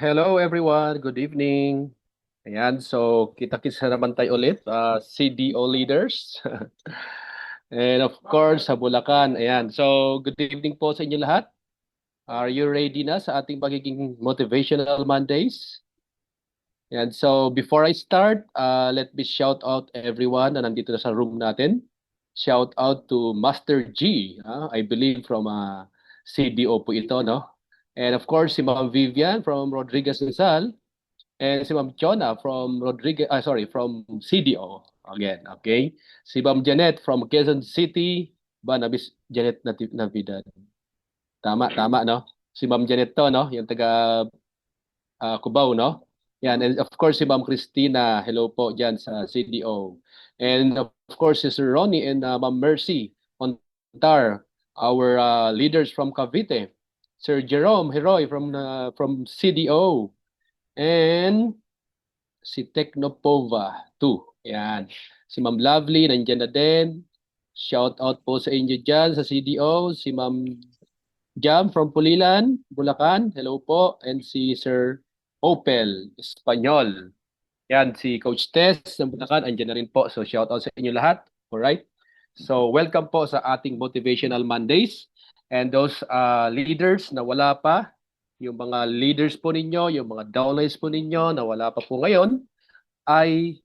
Hello everyone, good evening. Ayan, so kita-kits na naman tayo ulit, CDO leaders. And of course, sa Bulacan. Ayan, so good evening po sa inyo lahat. Are you ready na sa ating magiging Motivational Mondays? And so before I start, let me shout out everyone na nandito na sa room natin. Shout out to Master G, I believe from CDO po ito, no? And of course, si Ma'am Vivian from Rodriguez Rizal. And si Ma'am Chona from from CDO again, okay? Si Ma'am Janet from Quezon City, ba nabis Janet Navidad. Tama, no? Si Ma'am Janet to, no? Yung taga Cubao, no? Yan, and of course si Ma'am Christina, hello po diyan sa CDO. And of course si Sir Ronnie and Ma'am Mercy Ontar, our leaders from Cavite. Sir Jerome Heroy from CDO. And si Technopova 2. Yan. Si Ma'am Lovely, nandiyan na din. Shout out po sa inyo dyan sa CDO. Si Ma'am Jam from Pulilan, Bulacan. Hello po. And si Sir Opel, Espanyol. Yan, si Coach Tess ng Bulacan. Andiyan na rin po. So shout out sa inyo lahat. Alright? So welcome po sa ating Motivational Mondays. And those leaders na wala pa, yung mga leaders po ninyo, yung mga downlines po ninyo na wala pa po ngayon, ay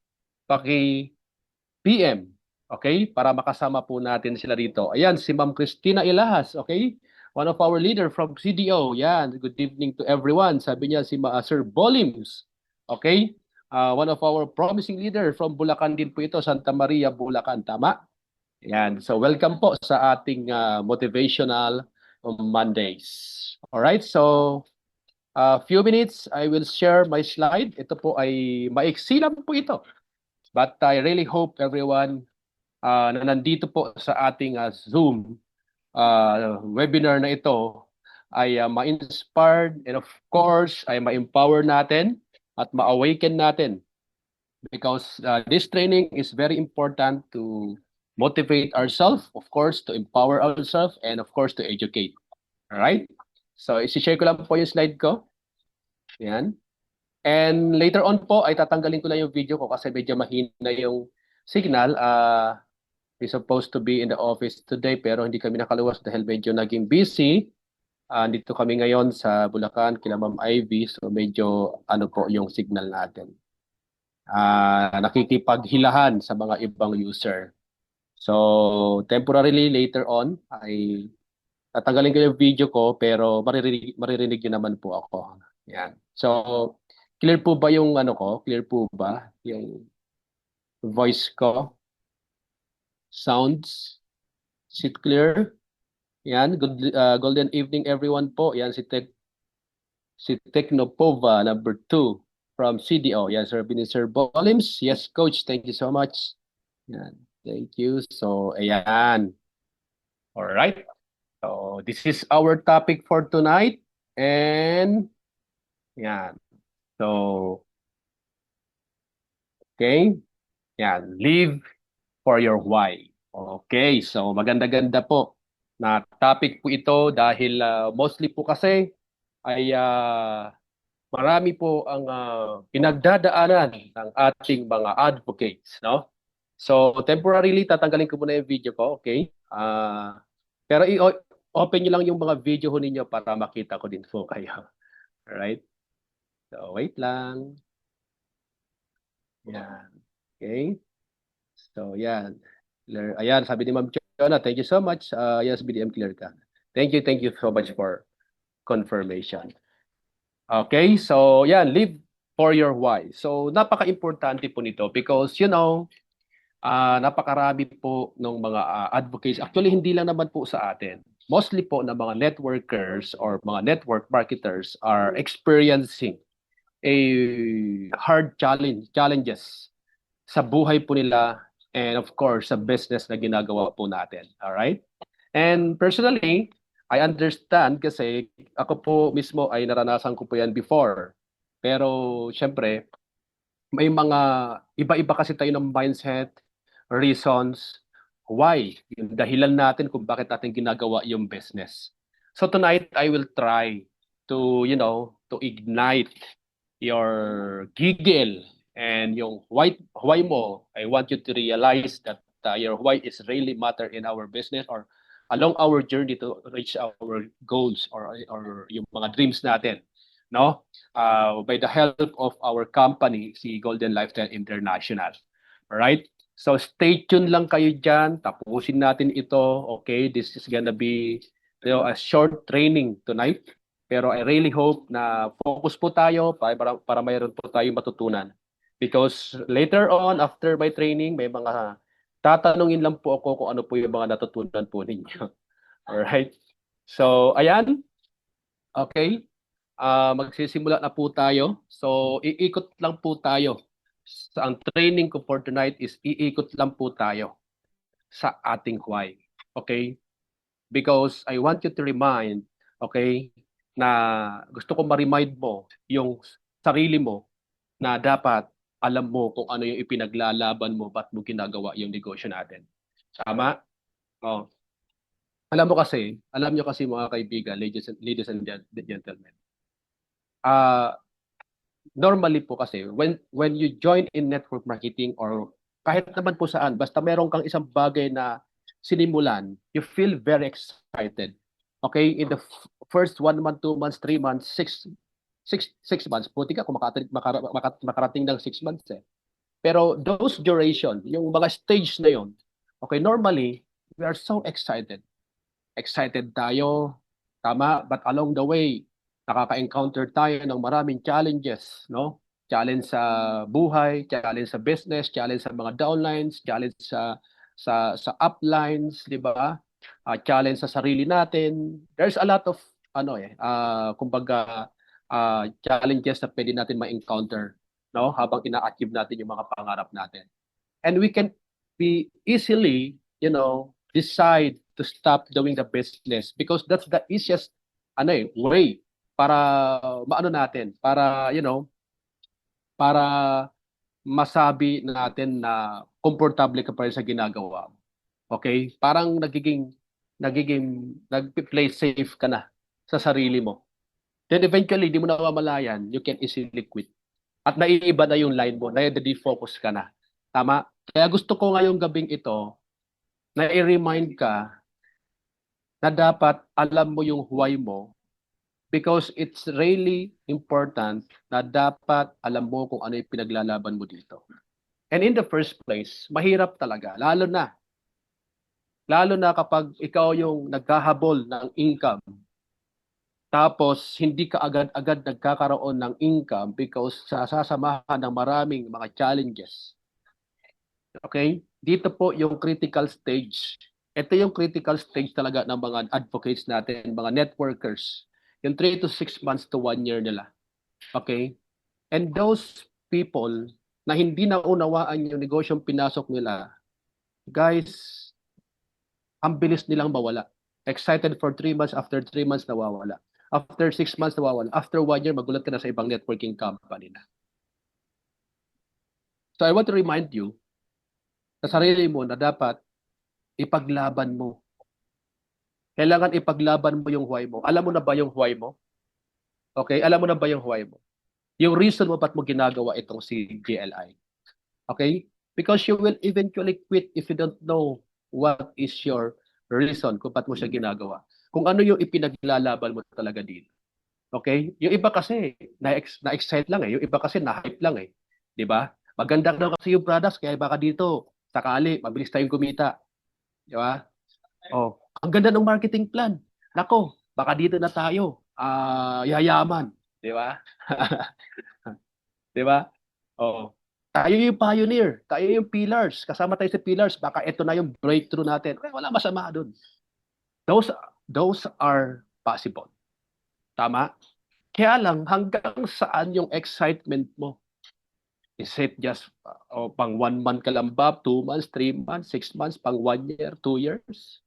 paki-PM, okay? Para makasama po natin sila rito. Ayan, si Ma'am Christina Ilahas, okay? One of our leader from CDO. Yan, good evening to everyone. Sabi niya si Sir Bolims, okay? One of our promising leader from Bulacan din po ito, Santa Maria, Bulacan. Tama? Yan. So welcome po sa ating motivational Mondays. All right. So few minutes I will share my slide. Ito po ay maiksi lang po ito. But I really hope everyone na nandito po sa ating Zoom webinar na ito ay ma-inspired and of course ay ma-empower natin at ma-awaken natin because this training is very important to motivate ourselves, of course, to empower ourselves, and of course, to educate. All right? So, isi-share ko lang po yung slide ko. Yan. And later on po, ay tatanggalin ko lang yung video ko kasi medyo mahina yung signal. We're supposed to be in the office today pero hindi kami nakaluwas dahil medyo naging busy. Dito kami ngayon sa Bulacan, kila Ma'am Ivy. So, medyo ano po yung signal natin. Nakikipaghilahan sa mga ibang user. So, temporarily later on ay tatanggalin ko yung video ko pero maririnig niyo naman po ako. Yan. So, clear po ba yung ano ko? Clear po ba yung voice ko? Sounds? Is it clear? Yan, golden evening everyone po. Yan si Technopova number 2 from CDO. Yan, Sir Sir Bolims. Yes, coach. Thank you so much. Yan. Thank you. So, ayan. All right. So, this is our topic for tonight. And, yan. So, okay. Yan. Live for your why. Okay. So, maganda-ganda po na topic po ito dahil mostly po kasi ay marami po ang pinagdadaanan ng ating mga advocates, no? So, temporarily, tatanggalin ko muna yung video ko, okay? Pero open nyo lang yung mga video ho ninyo para makita ko din po kayo. Alright? So, wait lang. Yan. Okay? So, yan. Ayan, sabi ni Ma'am Chona, thank you so much. Yes, BDM clear ka. Thank you so much for confirmation. Okay, so yan, live for your why. So, napaka-importante po nito because, napakarami po ng mga advocates. Actually, hindi lang naman po sa atin. Mostly po na mga networkers or mga network marketers are experiencing a hard challenges sa buhay po nila and of course sa business na ginagawa po natin. All right? And personally, I understand kasi ako po mismo ay naranasan ko po yan before. Pero syempre, may mga iba-iba kasi tayo ng mindset, reasons, why, yung dahilan natin kung bakit natin ginagawa yung business. So tonight, I will try to ignite your giggle and yung why mo. I want you to realize that your why is really matter in our business or along our journey to reach our goals or yung mga dreams natin, no? By the help of our company, si Golden Lifestyle International. All right? So stay tuned lang kayo diyan. Tapusin natin ito. Okay, this is gonna be a short training tonight. Pero I really hope na focus po tayo para mayroon po tayong matutunan. Because later on, after my training, may mga tatanungin lang po ako kung ano po yung mga natutunan po ninyo. Alright? So, ayan. Okay. Magsisimula na po tayo. So, iikot lang po tayo. Ang training ko for tonight is iikot lang po tayo sa ating why. Okay? Because I want you to remind, okay, na gusto ko ma-remind mo yung sarili mo na dapat alam mo kung ano yung ipinaglalaban mo, ba't mo ginagawa yung negosyo natin. Tama? Oh. Alam nyo kasi mga kaibigan, ladies and gentlemen, normally po kasi when you join in network marketing or kahit naman po saan, basta meron kang isang bagay na sinimulan, you feel very excited. Okay, in the first 1 month, 2 months, 3 months, 6 months, puti ka kung makarating ng 6 months eh. Pero those duration, yung mga stage na yon, okay, normally, we are so excited. Excited tayo, tama, but along the way, nakaka-encounter tayo ng maraming challenges, no? Challenge sa buhay, challenge sa business, challenge sa mga downlines, challenge sa uplines, di ba? Challenge sa sarili natin. There's a lot of kumbaga challenges na pwede natin ma-encounter, no? Habang ina-achieve natin yung mga pangarap natin. And we can be easily, decide to stop doing the business because that's the easiest way para maano natin, para para masabi natin na komportable ka pa rin sa ginagawa. Okay? Parang nagiging nagpi-play safe ka na sa sarili mo. Then eventually, di mo na mamalayan, you can easily quit. At naiiba na yung line mo, na-defocus ka na. Tama? Kaya gusto ko ngayong gabing ito na i-remind ka na dapat alam mo yung why mo because it's really important na dapat alam mo kung ano yung pinaglalaban mo dito. And in the first place, mahirap talaga, lalo na kapag ikaw yung naghahabol ng income, tapos hindi ka agad-agad nagkakaroon ng income because sasamahan ng maraming mga challenges. Okay? Dito po yung critical stage. Ito yung critical stage talaga ng mga advocates natin, mga networkers. Yung 3 to 6 months to 1 year nila. Okay? And those people na hindi naunawaan yung negosyong pinasok nila, guys, ang bilis nilang mawala. Excited for 3 months, after 3 months nawawala. After 6 months nawawala. After 1 year, magulat ka na sa ibang networking company na. So I want to remind you sa sarili mo na dapat ipaglaban mo. Kailangan ipaglaban mo yung why mo. Alam mo na ba yung why mo? Okay? Alam mo na ba yung why mo? Yung reason mo ba't mo ginagawa itong si GLI. Okay? Because you will eventually quit if you don't know what is your reason kung ba't mo siya ginagawa. Kung ano yung ipinaglalaban mo talaga dito. Okay? Yung iba kasi, na-excite lang eh. Yung iba kasi, na-hype lang eh. Di ba? Maganda daw kasi yung products, kaya baka dito, sakali, mabilis tayong kumita. Di ba? Oh, ang ganda ng marketing plan. Nako, baka dito na tayo. Yayaman, 'di ba? 'Di ba? Oh. Tayo yung pioneer, tayo yung pillars. Kasama tayo sa pillars, baka ito na yung breakthrough natin. Wala masama doon. Those are possible. Tama? Kaya lang hanggang saan yung excitement mo? Is it just pang 1 month ka lang ba? 2 months, 3 months, 6 months, pang 1 year, 2 years?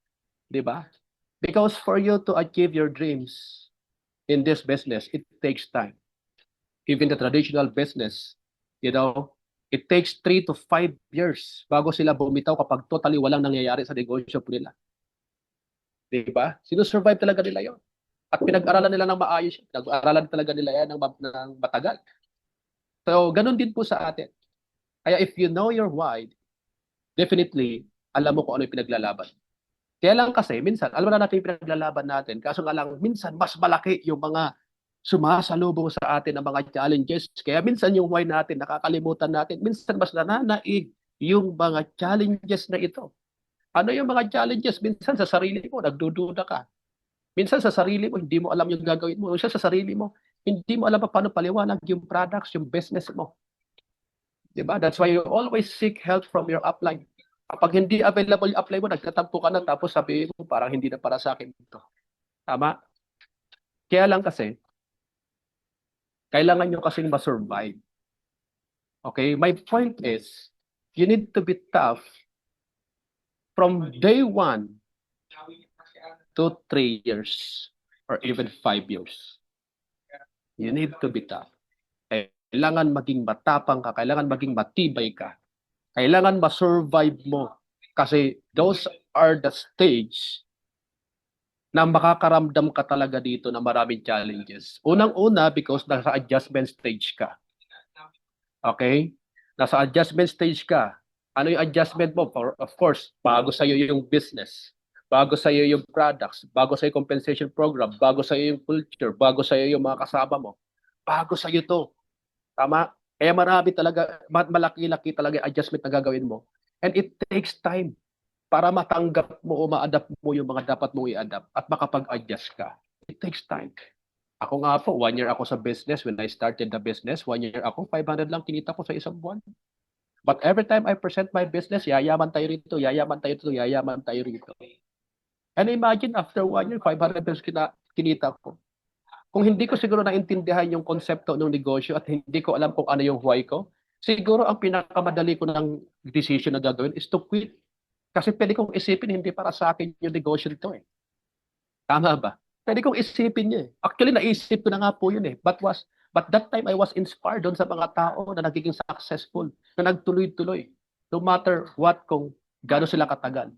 Di ba? Because for you to achieve your dreams in this business, it takes time. Even the traditional business, it takes 3 to 5 years bago sila bumitaw kapag totally walang nangyayari sa negosyo nila. Di ba? Sinusurvive talaga nila yon. At pinag-aralan nila ng maayos. Pinag-aralan talaga nila yan ng matagal. So, ganun din po sa atin. Kaya if you know your why, definitely, alam mo kung ano yung pinaglalaban. Kaya lang kasi, minsan, alam na natin yung pinaglalaban natin. Kaso nga lang, minsan, mas malaki yung mga sumasalubong sa atin ng mga challenges. Kaya minsan yung why natin, nakakalimutan natin. Minsan, mas nananaig yung mga challenges na ito. Ano yung mga challenges? Minsan sa sarili mo, nagdududa ka. Minsan sa sarili mo, hindi mo alam yung gagawin mo. Minsan sa sarili mo, hindi mo alam pa paano paliwanag yung products, yung business mo. Diba? That's why you always seek help from your upline. Kapag hindi available yung upline mo, nagtatampo ka na tapos sabihin mo, parang hindi na para sa akin ito. Tama? Kaya lang kasi, kailangan nyo kasing ma-survive. Okay? My point is, you need to be tough from day 1 to 3 years or even 5 years. You need to be tough. Kailangan maging matapang ka, kailangan maging matibay ka. Kailangan ma-survive mo kasi those are the stage na makakaramdam ka talaga dito na maraming challenges. Unang-una because nasa adjustment stage ka. Okay? Nasa adjustment stage ka. Ano yung adjustment mo? Of course, bago sa'yo yung business, bago sa'yo yung products, bago sa'yo yung compensation program, bago sa'yo yung culture, bago sa'yo yung mga kasama mo, bago sa'yo to. Tama? Kaya marami talaga, malaki-laki talaga yung adjustment na gagawin mo. And it takes time para matanggap mo o ma-adapt mo yung mga dapat mong i-adapt at makapag-adjust ka. It takes time. Ako nga po, 1 year ako sa business. When I started the business, 1 year ako, 500 lang kinita ko sa isang buwan. But every time I present my business, yayaman tayo rito, yayaman tayo rito, yayaman tayo rito. And imagine after 1 year, 500 pesos kinita ko. Kung hindi ko siguro naintindihan yung konsepto ng negosyo at hindi ko alam kung ano yung why ko, siguro ang pinakamadali ko ng decision na gagawin is to quit. Kasi pwede kong isipin, hindi para sa akin yung negosyo nito eh. Tama ba? Pwede kong isipin niya eh. Actually, naisip ko na nga po yun eh. But that time, I was inspired doon sa mga tao na nagiging successful, na nagtuloy-tuloy. No matter what, kung gano'n sila katagal.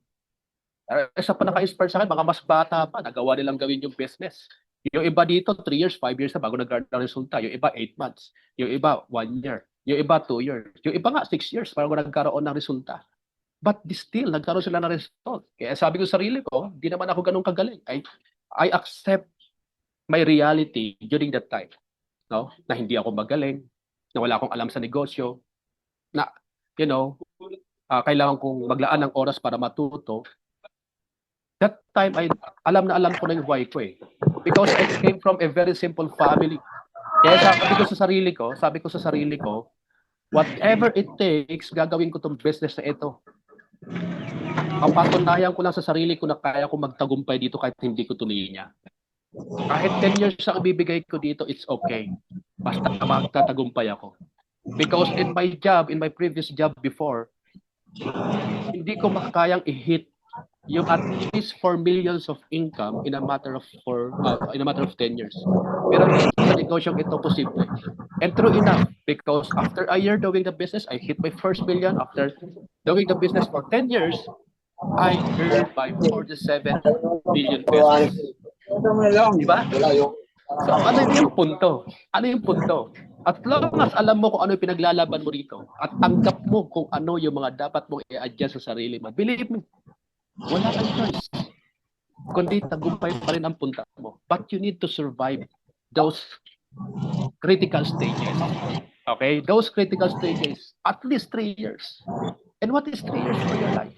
Isa pa naka-inspire sa akin, mga mas bata pa, nagawa nilang gawin yung business. Yung iba dito, 3 years, 5 years na bago nag-garner ng resulta. Yung iba, 8 months. Yung iba, 1 year. Yung iba, 2 years. Yung iba nga, 6 years bago nagkaroon ng resulta. But still, nagkaroon sila ng result. Kaya sabi ko sa sarili ko, di naman ako ganun kagaling. I accept my reality during that time. No? Na hindi ako magaling, na wala akong alam sa negosyo, na, kailangan kong maglaan ng oras para matuto. That time, alam na alam ko na yung why ko eh. Because I came from a very simple family. Kaya sabi ko sa sarili ko, whatever it takes, gagawin ko tong business na ito. Papatunayan ko lang sa sarili ko na kaya ko magtagumpay dito kahit hindi ko tuloy niya. Kahit 10 years ang bibigay ko dito, it's okay. Basta magtatagumpay ako. Because in my previous job before, hindi ko makakayang i-hit yung at least 4 millions of income in a matter of 10 years. Pero sa negosyong ito posible. And true enough, because after a year doing the business, I hit my first million. After doing the business for 10 years, I earned by 47 million pesos. Diba? So ano yung punto? Ano yung punto? At long as alam mo kung ano yung pinaglalaban mo rito at tanggap mo kung ano yung mga dapat mong i-adjust sa sarili mo, believe me, wala kang choice. Kundi tagumpay pa rin ang punta mo. But you need to survive those critical stages. Okay? Those critical stages, at least 3 years. And what is 3 years for your life?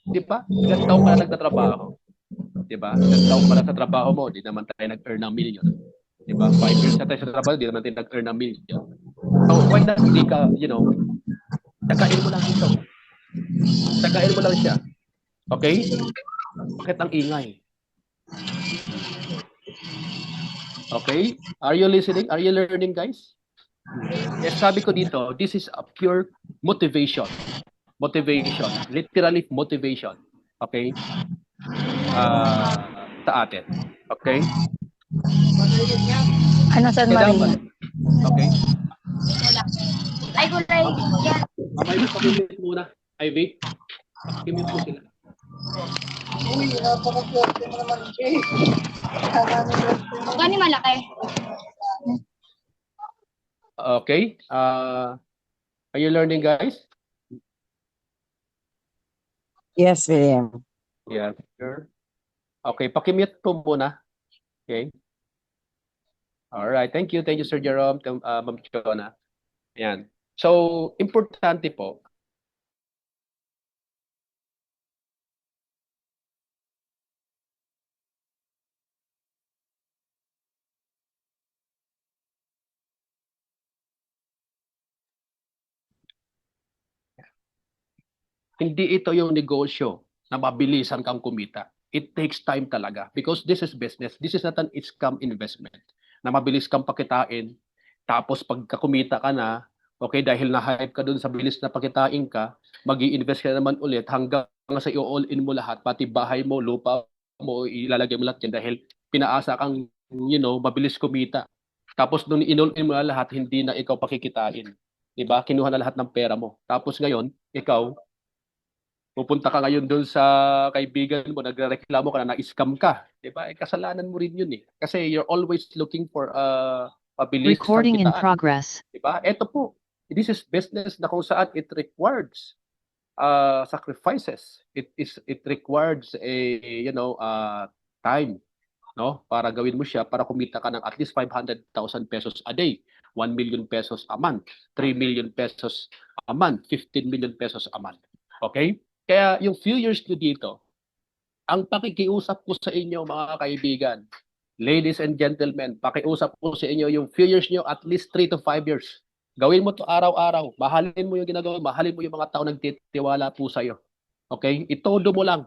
Di ba? Ilang taon ka na nagtatrabaho. Di ba? Ilang taon ka na sa trabaho mo, di naman tayo nag-earn ng million. Di ba? 5 years na tayo sa trabaho, di naman tayo nag-earn ng million. So, why not hindi ka, tagain mo lang ito. Tagain mo lang siya. Okay? Bakit ang ingay? Okay? Are you listening? Are you learning, guys? Yes, sabi ko dito, this is a pure motivation. Motivation. Literally motivation. Okay? Sa atin. Okay? Ano, San Marino? Okay? Ay, gulay. May pakimit muna. Ivy? Pakimit mo sila. Uy, napakaswerte mo naman, Jay. Gani malaki. Okay. Are you learning, guys? Yes, William. Yeah, sure. Okay, pakimute po muna. Okay. All right. Thank you. Thank you, Sir Jerome, Ma'am Chona. Ayan. So, importante po, hindi ito yung negosyo na mabilisan kang kumita. It takes time talaga because this is business. This is not an scam investment na mabilis kang pakitain. Tapos pagka kumita ka na, okay, dahil na-hype ka dun sa bilis na pakitain ka, mag-i-invest ka naman ulit hanggang sa i-all-in mo lahat, pati bahay mo, lupa mo, ilalagay mo lahat yan dahil pinaasa kang, mabilis kumita. Tapos nung in-all-in mo na lahat, hindi na ikaw pakikitain. Diba? Kinuha na lahat ng pera mo. Tapos ngayon, ikaw, pupunta ka ngayon doon sa kaibigan mo, nagrereklamo ka na na-scam ka. Di ba? Eh, kasalanan mo rin yun eh. Kasi you're always looking for mabilis Recording in kitaan. progress. Di ba? Ito po, this is business na kung saan it requires sacrifices. It requires time, no? Para gawin mo siya para kumita ka ng at least 500,000 pesos a day, 1 million pesos a month, 3 million pesos a month, 15 million pesos a month. Okay? Kaya yung few years nyo dito, ang pakikiusap ko sa inyo mga kaibigan, ladies and gentlemen, pakiusap ko sa inyo yung few years nyo at least 3 to 5 years. Gawin mo to araw-araw. Mahalin mo yung ginagawa, mahalin mo yung mga tao nagtitiwala po sa iyo. Okay? Itodo mo lang.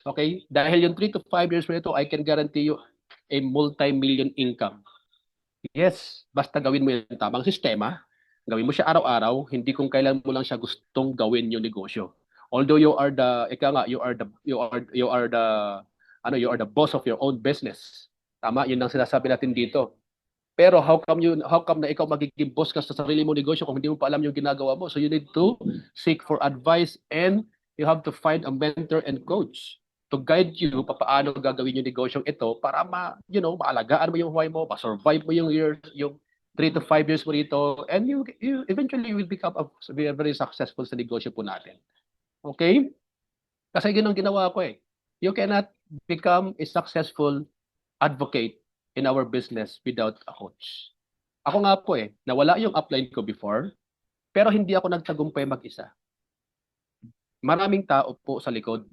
Okay? Dahil yung 3 to 5 years mo ito, I can guarantee you a multi-million income. Yes, basta gawin mo yung tamang sistema, gawin mo siya araw-araw, hindi kung kailan mo lang siya gustong gawin yung negosyo. Although you are the boss of your own business. Tama, yun ang sinasabi natin dito. Pero how come na ikaw magiging boss ka sa sarili mo negosyo kung hindi mo pa alam yung ginagawa mo? So you need to seek for advice and you have to find a mentor and coach to guide you paano gagawin yung negosyong ito para maalagaan mo yung buhay mo, ma-survive mo yung 3 to 5 years mo rito, and you eventually will become very successful sa negosyo po natin. Okay? Kasi yun ang ginawa ko eh. You cannot become a successful advocate in our business without a coach. Ako nga po eh, nawala yung upline ko before, pero hindi ako nagtagumpay mag-isa. Maraming tao po sa likod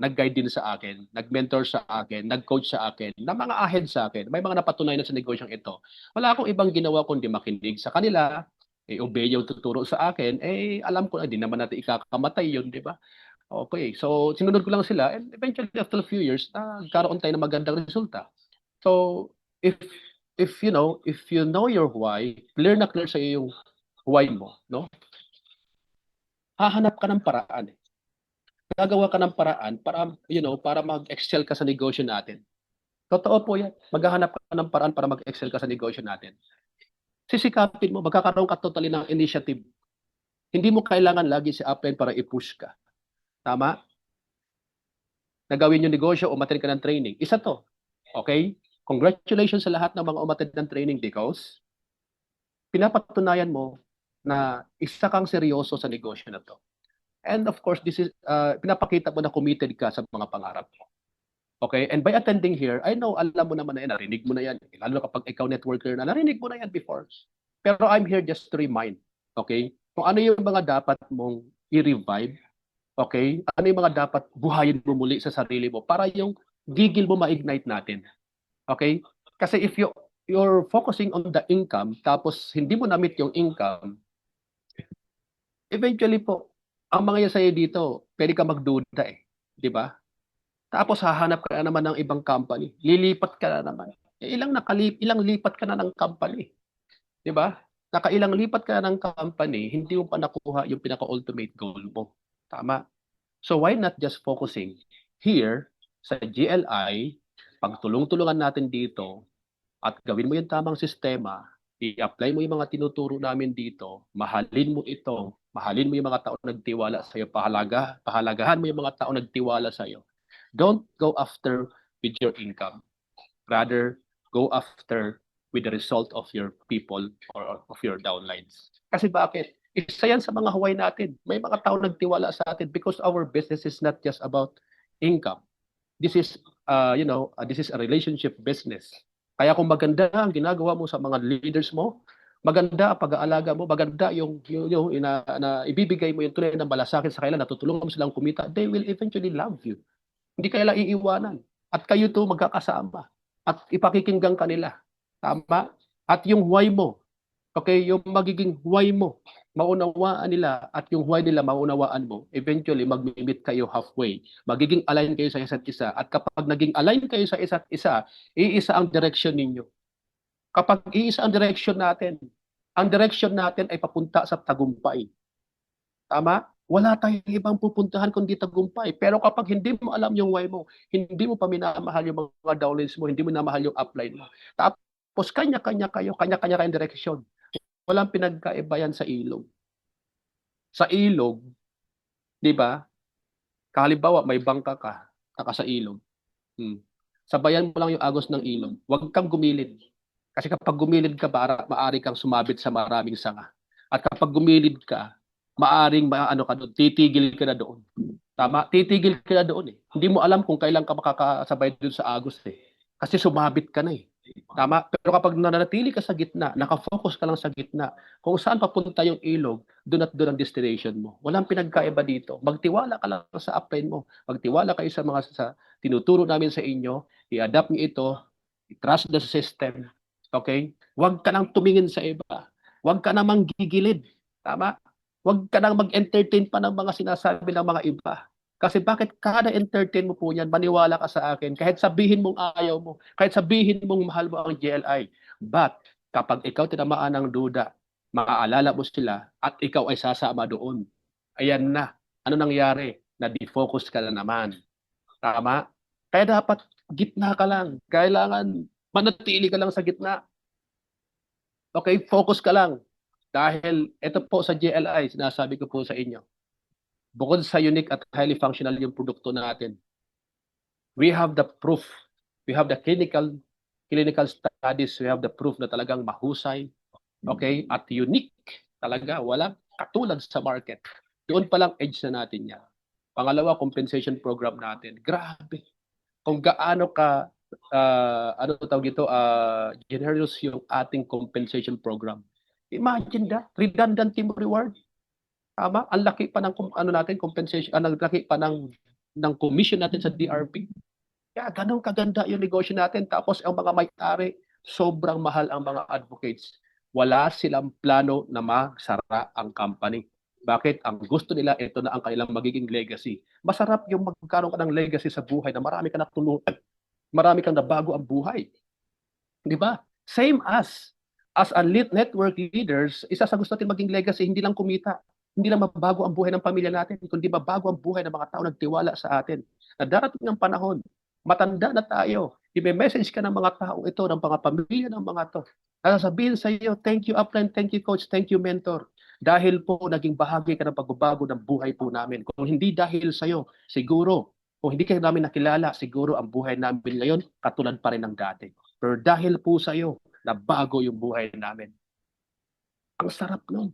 nag-guide din sa akin, nag-mentor sa akin, nag-coach sa akin, na mga ahead sa akin. May mga napatunayan na sa negosyong ito. Wala akong ibang ginawa kundi makinig sa kanila, obey yung tuturo sa akin, alam ko na din naman natin ikakamatay yun, di ba? Okay, so sinunod ko lang sila and eventually after a few years, nagkaroon tayo ng magandang resulta. So, if you know your why, clear na clear sa iyo yung why mo, no? Hahanap ka ng paraan eh. Gagawa ka ng paraan para mag-excel ka sa negosyo natin. Totoo po yan. Maghahanap ka ng paraan para mag-excel ka sa negosyo natin. Sisikapin mo, magkakaroon ka totally ng initiative. Hindi mo kailangan lagi si upline para i-push ka. Tama? Nagawin yung negosyo, umattend ka ng training. Isa to. Okay? Congratulations sa lahat ng mga umattend ng training because pinapatunayan mo na isa kang seryoso sa negosyo na to. And of course, this is pinapakita mo na committed ka sa mga pangarap mo. Okay? And by attending here, I know, alam mo naman na yan, narinig mo na yan. Lalo na kapag ikaw networker na, narinig mo na yan before. Pero I'm here just to remind, okay? Kung ano yung mga dapat mong i-revive, okay? Ano yung mga dapat buhayin mo muli sa sarili mo para yung gigil mo ma-ignite natin. Okay? Kasi if you're focusing on the income, tapos hindi mo na-meet yung income, eventually po, ang mga yan sa'yo dito, pwede ka magduda eh. Di ba? Tapos hahanap ka na naman ng ibang company. Lilipat ka na naman. Ilang lipat ka na ng company. Di ba? Nakailang lipat ka na ng company, hindi mo pa nakuha yung pinaka-ultimate goal mo. Tama? So why not just focusing here sa GLI, pagtulong-tulungan natin dito, at gawin mo yung tamang sistema, I-apply mo yung mga tinuturo namin dito, mahalin mo ito, mahalin mo yung mga tao nagtiwala sa iyo, pahalagahan mo yung mga tao nagtiwala sa iyo. Don't go after with your income. Rather, go after with the result of your people or of your downlines. Kasi bakit? Isa yan sa mga huway natin. May mga tao nagtiwala sa atin because our business is not just about income. This is, this is a relationship business. Kaya kung maganda ang ginagawa mo sa mga leaders mo, maganda ang pag-aalaga mo, maganda na ibibigay mo yung tunay na malasakit sa kanila, natutulungan mo silang kumita, they will eventually love you. Hindi ka nila iiwanan. At kayo to magkakasama. At ipakikinggan kanila. Tama? At yung why mo, okay, yung magiging why mo, maunawaan nila at yung why nila maunawaan mo, eventually mag-meet kayo halfway. Magiging align kayo sa isa't isa. At kapag naging align kayo sa isa't isa, iisa ang direction ninyo. Kapag iisa ang direction natin ay papunta sa tagumpay. Tama? Wala tayong ibang pupuntahan kundi tagumpay. Pero kapag hindi mo alam yung why mo, hindi mo pa minamahal yung mga downlines mo, hindi mo minamahal yung upline mo. Tapos kanya-kanya kayong direksyon. Walang pinagkaiba yan sa ilog. Sa ilog, di ba? Halimbawa, may bangka ka, taka sa ilog. Sabayan mo lang yung agos ng ilog. Huwag kang gumilid. Kasi kapag gumilid ka, maaari kang sumabit sa maraming sanga. At kapag gumilid ka, maaring titigil ka na doon. Tama? Titigil ka na doon eh. Hindi mo alam kung kailan ka makakasabay doon sa agos eh. Kasi sumabit ka na eh. Tama? Pero kapag nananatili ka sa gitna, nakafocus ka lang sa gitna, kung saan papunta yung ilog, doon at doon ang destination mo. Walang pinagkaiba dito. Magtiwala ka lang sa upline mo. Magtiwala kayo sa mga tinuturo namin sa inyo. I-adapt niyo ito. I-trust the system. Okay? Huwag ka nang tumingin sa iba. Huwag ka nang manggigilid. Tama? Huwag ka nang mag-entertain pa ng mga sinasabi ng mga iba. Kasi bakit kada entertain mo po yan, maniwala ka sa akin, kahit sabihin mong ayaw mo, kahit sabihin mong mahal mo ang GLI. But kapag ikaw tinamaan ng duda, maaalala mo sila at ikaw ay sasama doon. Ayan na. Ano nangyari? Na-defocus ka na naman. Tama? Kaya dapat gitna ka lang. Kailangan manatili ka lang sa gitna. Okay? Focus ka lang. Dahil ito po sa GLI, sinasabi ko po sa inyo, bukod sa unique at highly functional yung produkto natin, we have the proof, we have the clinical studies, we have the proof na talagang mahusay, okay, at unique talaga, walang katulad sa market. Doon pa lang edge na natin yan. Pangalawa, compensation program natin. Grabe. Kung gaano ka, generous yung ating compensation program. Imagine that, redundant team reward. Tama? Ang laki pa ng compensation, ang laki pa ng commission natin sa DRP. Kaya ganun kaganda yung negosyo natin. Tapos ang mga may-ari, sobrang mahal ang mga advocates. Wala silang plano na magsara ang company. Bakit? Ang gusto nila, ito na ang kanilang magiging legacy. Masarap yung magkaroon ka ng legacy sa buhay na marami ka natulungan, marami kang nabago ang buhay. Di ba? Same as a network leaders, isa sa gusto natin maging legacy, hindi lang kumita. Hindi lang mabago ang buhay ng pamilya natin, kundi mabago ang buhay ng mga tao nagtiwala sa atin. Na darating ng panahon, matanda na tayo, i-message ka ng mga tao ito, ng mga pamilya ng mga to. Sasabihin sa iyo, thank you upline, thank you coach, thank you mentor. Dahil po naging bahagi ka ng pagbabago ng buhay po namin. Kung hindi dahil sa iyo, siguro, kung hindi kayo namin nakilala, siguro ang buhay namin ngayon, katulad pa rin ng dati. Pero dahil po sa iyo, nabago yung buhay namin. Ang sarap nun.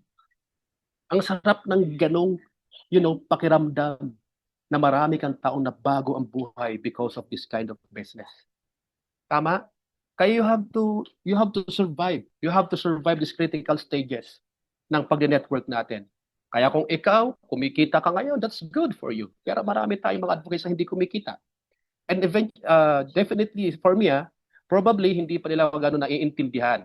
Ang sarap ng ganong, pakiramdam na marami kang taong nabago ang buhay because of this kind of business. Tama? Kaya you have to survive. You have to survive these critical stages ng pag-network natin. Kaya kung ikaw, kumikita ka ngayon, that's good for you. Pero marami tayong mga advocates na hindi kumikita. And definitely, for me, probably hindi pa nila gano'n naiintindihan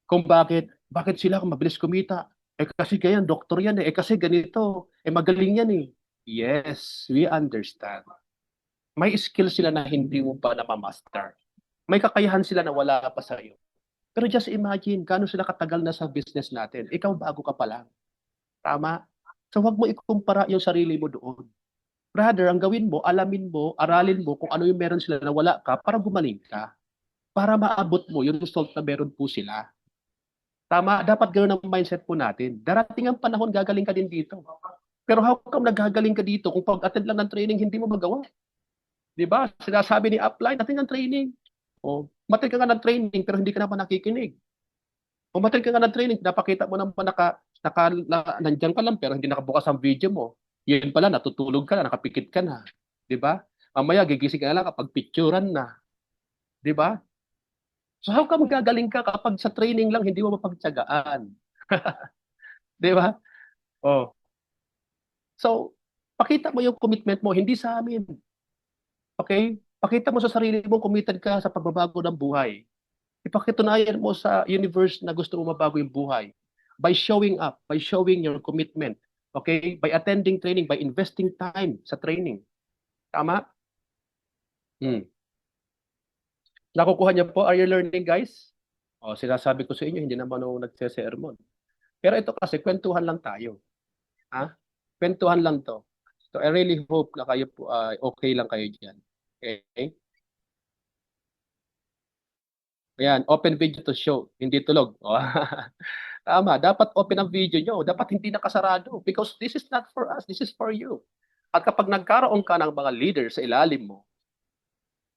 kung bakit sila mabilis kumita. Kasi ganyan, doktor yan eh. Kasi ganito, magaling yan eh. Yes, we understand. May skills sila na hindi mo pa napamaster. May kakayahan sila na wala pa sa iyo. Pero just imagine, gaano sila katagal na sa business natin. Ikaw bago ka pa lang. Tama? So wag mo ikumpara yung sarili mo doon. Rather, ang gawin mo, alamin mo, aralin mo kung ano yung meron sila na wala ka para gumaling ka. Para maabot mo yung result na meron po sila. Tama, dapat gano'n ang mindset po natin. Darating ang panahon, gagaling ka din dito. Pero how come naggagaling ka dito kung pag-attend lang ng training, hindi mo magawa? Di ba? Sinasabi ni upline, attend ng training. O, matin ka nga ng training, pero hindi ka naman nakikinig. O matin ka nga ng training, napakita mo naman nandiyan ka lang, pero hindi nakabukas ang video mo. Yun pala, natutulog ka na, nakapikit ka na. Di ba? Mamaya, gigising ka na lang kapag picturean na. Di ba? So how come gagaling ka kapag sa training lang hindi mo mapagtyagaan? Di ba? Oh. So, pakita mo yung commitment mo, hindi sa amin. Okay? Pakita mo sa sarili mo, committed ka sa pagbabago ng buhay. Ipakitunayan mo sa universe na gusto mo mabago yung buhay. By showing up, by showing your commitment. Okay? By attending training, by investing time sa training. Tama? Nakukuha niyo po? Are you learning, guys? O, sinasabi ko sa inyo, hindi naman ako nagse-sermon. Pero ito kasi, kwentuhan lang tayo. Ha? Kwentuhan lang to. So I really hope na kayo po, okay lang kayo dyan. Okay? Ayan, open video to show, hindi tulog. Oh. Tama, dapat open ang video nyo. Dapat hindi nakasarado because this is not for us, this is for you. At kapag nagkaroon ka ng mga leader sa ilalim mo,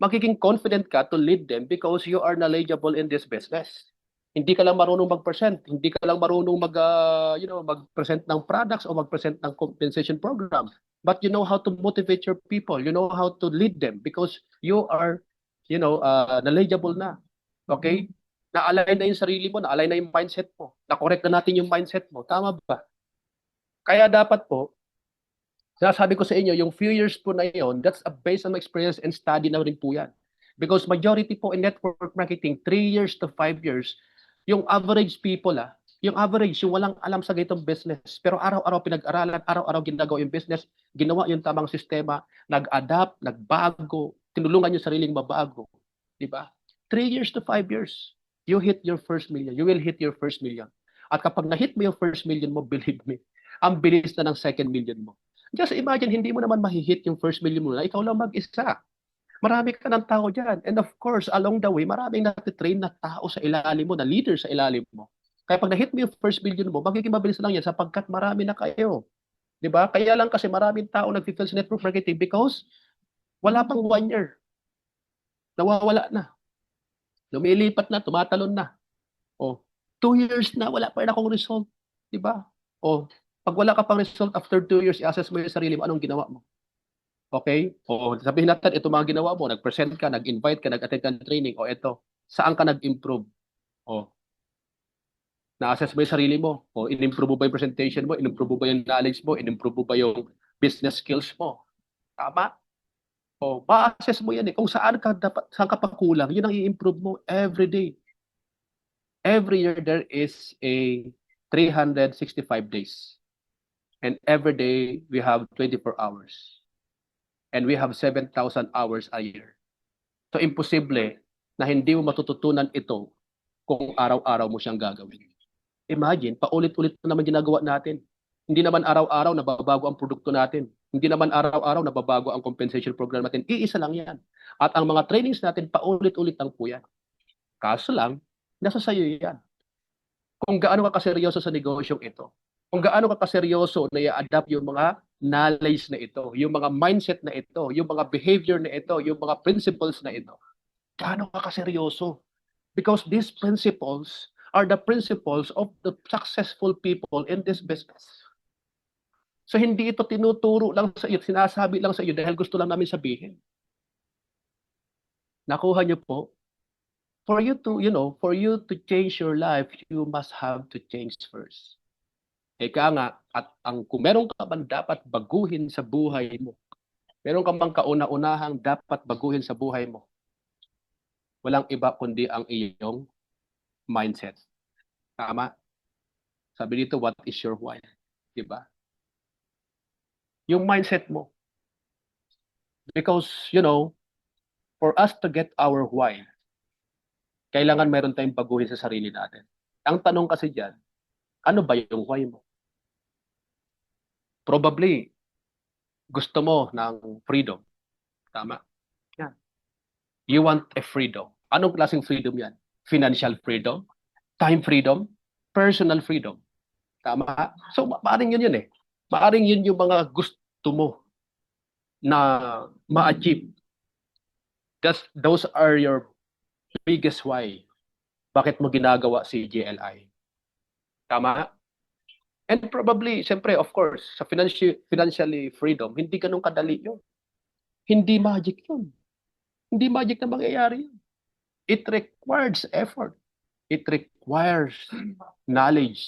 magiging confident ka to lead them because you are knowledgeable in this business. Hindi ka lang marunong mag-present, hindi ka lang marunong mag-present ng products o mag-present ng compensation program. But you know how to motivate your people, you know how to lead them because you are, knowledgeable na. Okay? Na-align na yung sarili mo, na-align na yung mindset mo. Na-correct na natin yung mindset mo. Tama ba? Kaya dapat po, sinasabi ko sa inyo, yung few years po na yun, that's based on my experience and study na rin po yan. Because majority po in network marketing, 3 years to 5 years, yung average people, yung average, yung walang alam sa ganitong business, pero araw-araw pinag-aralan, araw-araw ginagawa yung business, ginawa yung tamang sistema, nag-adapt, nagbago, tinulungan yung sariling mabago. Diba? 3 years to 5 years, you hit your first million. You will hit your first million. At kapag na-hit mo yung first million mo, believe me, ang bilis na ng second million mo. Just imagine, hindi mo naman mahihit yung first million mo na ikaw lang mag-isa. Marami ka ng tao dyan. And of course, along the way, maraming natitrain na tao sa ilalim mo, na leader sa ilalim mo. Kaya pag na-hit mo yung first million mo, magiging mabilis lang yan sapagkat marami na kayo. Diba? Kaya lang kasi maraming tao nag-fill sa network marketing because wala pang 1 year. Nawawala na. Lumilipat na, tumatalon na. O, 2 years na, wala pa rin akong result. Diba? O, pag wala ka pang result after 2 years, i-assess mo yung sarili mo, anong ginawa mo? Okay? O sabihin natin, ito mga ginawa mo, nag-present ka, nag-invite ka, nag-attend ka ng training, o ito, saan ka nag-improve? O, na-assess mo yung sarili mo? O, in-improve mo ba yung presentation mo? In-improve mo ba yung knowledge mo? In-improve mo ba yung business skills mo? Tama? O, ma-assess mo yan eh. Kung saan ka pa kulang, yun ang i-improve mo every day. Every year, there is a 365 days. And every day, we have 24 hours. And we have 7,000 hours a year. So imposible na hindi mo matututunan ito kung araw-araw mo siyang gagawin. Imagine, paulit-ulit na naman ginagawa natin. Hindi naman araw-araw nababago ang produkto natin. Hindi naman araw-araw nababago ang compensation program natin. Iisa lang yan. At ang mga trainings natin, paulit-ulit lang po yan. Kaso lang, nasa sayo yan. Kung gaano ka kaseryoso sa negosyong ito. Kung gaano ka kaseryoso na i-adapt yung mga knowledge na ito, yung mga mindset na ito, yung mga behavior na ito, yung mga principles na ito. Gaano ka kaseryoso? Because these principles are the principles of the successful people in this business. So hindi ito tinuturo lang sa iyo, sinasabi lang sa iyo dahil gusto lang namin sabihin. Nakuha niyo po? For you to change your life, you must have to change first. Eka nga, at kung meron ka man dapat baguhin sa buhay mo, meron ka bang kauna-unahang dapat baguhin sa buhay mo, walang iba kundi ang iyong mindset. Tama? Sabi dito, what is your why? Diba? Yung mindset mo. Because, for us to get our why, kailangan meron tayong baguhin sa sarili natin. Ang tanong kasi dyan, ano ba yung why mo? Probably, gusto mo ng freedom. Tama? Yan. You want a freedom. Anong klaseng freedom yan? Financial freedom? Time freedom? personal freedom. Tama? So, maaring yun eh. Maaring yun yung mga gusto mo na ma-achieve. Those are your biggest why. Bakit mo ginagawa si GLI? Tama? And probably, siyempre, of course, sa financially freedom, hindi ganun kadali yun. Hindi magic yun. Hindi magic na mangyayari yun. It requires effort. It requires knowledge.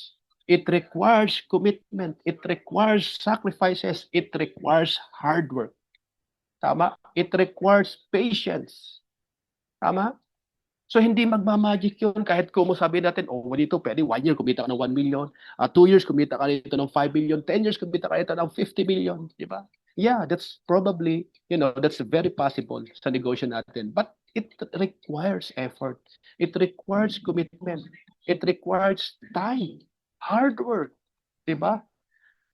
It requires commitment. It requires sacrifices. It requires hard work. Tama? It requires patience. Tama? So hindi magmamagic yun kahit kung mo sabi natin, oh, dito pwede 1 year kumita ka ng 1 million, 2 years kumita ka nito ng 5 million, 10 years kumita ka nito ng 50 million, di ba? Yeah, that's probably, that's very possible sa negosyo natin. But it requires effort. It requires commitment. It requires time, hard work, di ba?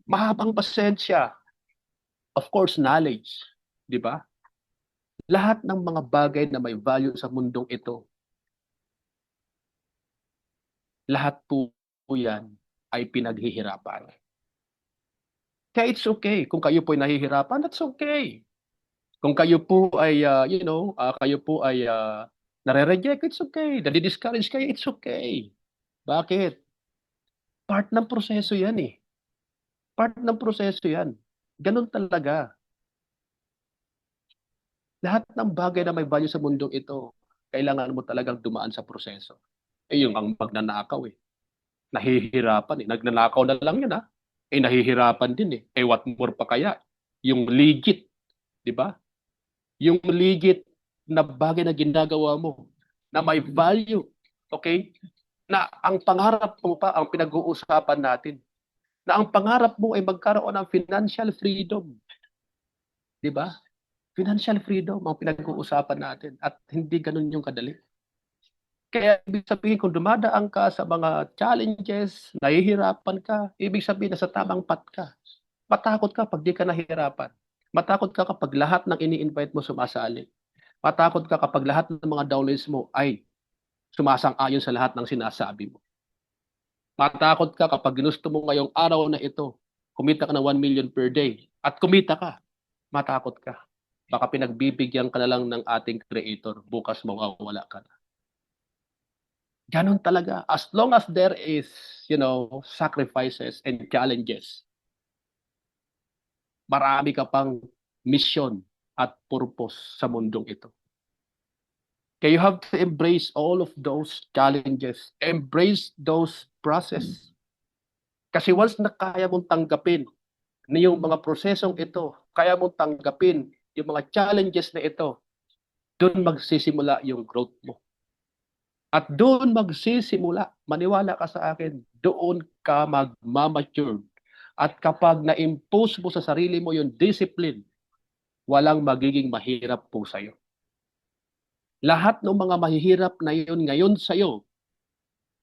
Mahabang pasensya. Of course, knowledge, di ba? Lahat ng mga bagay na may value sa mundong ito, lahat po yan ay pinaghihirapan. Kaya it's okay. Kung kayo po ay nahihirapan, that's okay. Kung kayo po ay, kayo po ay nare-reject, it's okay. Nadi-discourage kayo, it's okay. Bakit? Part ng proseso yan eh. Part ng proseso yan. Ganun talaga. Lahat ng bagay na may value sa mundong ito, kailangan mo talagang dumaan sa proseso. Yung ang magnanakaw eh. Nahihirapan eh. Nagnanakaw na lang yun nahihirapan din eh. What more pa kaya? Yung legit, di ba? Yung legit na bagay na ginagawa mo, na may value, okay? Na ang pangarap mo pa, ang pinag-uusapan natin, na ang pangarap mo ay magkaroon ng financial freedom. Di ba? Financial freedom ang pinag-uusapan natin at hindi ganun yung kadali. Kaya ibig sabihin kung dumadaan ka sa mga challenges, nahihirapan ka, ibig sabihin na sa tamang path ka. Matakot ka pag di ka nahihirapan. Matakot ka kapag lahat ng ini-invite mo sumasali. Matakot ka kapag lahat ng mga downlines mo ay sumasang-ayon sa lahat ng sinasabi mo. Matakot ka kapag ginusto mo ngayong araw na ito, kumita ka ng 1 million per day at kumita ka. Matakot ka. Baka pinagbibigyan ka na lang ng ating creator, bukas mawawala ka na. Ganon talaga. As long as there is, sacrifices and challenges, marami ka pang mission at purpose sa mundong ito. Kaya you have to embrace all of those challenges. Embrace those process. Kasi once na kaya mong tanggapin na yung mga prosesong ito, kaya mong tanggapin yung mga challenges na ito, doon magsisimula yung growth mo. At doon magsisimula, maniwala ka sa akin, doon ka magmamature. At kapag na-impose mo sa sarili mo yung discipline, walang magiging mahirap po sa'yo. Lahat ng mga mahihirap na yun ngayon sa'yo,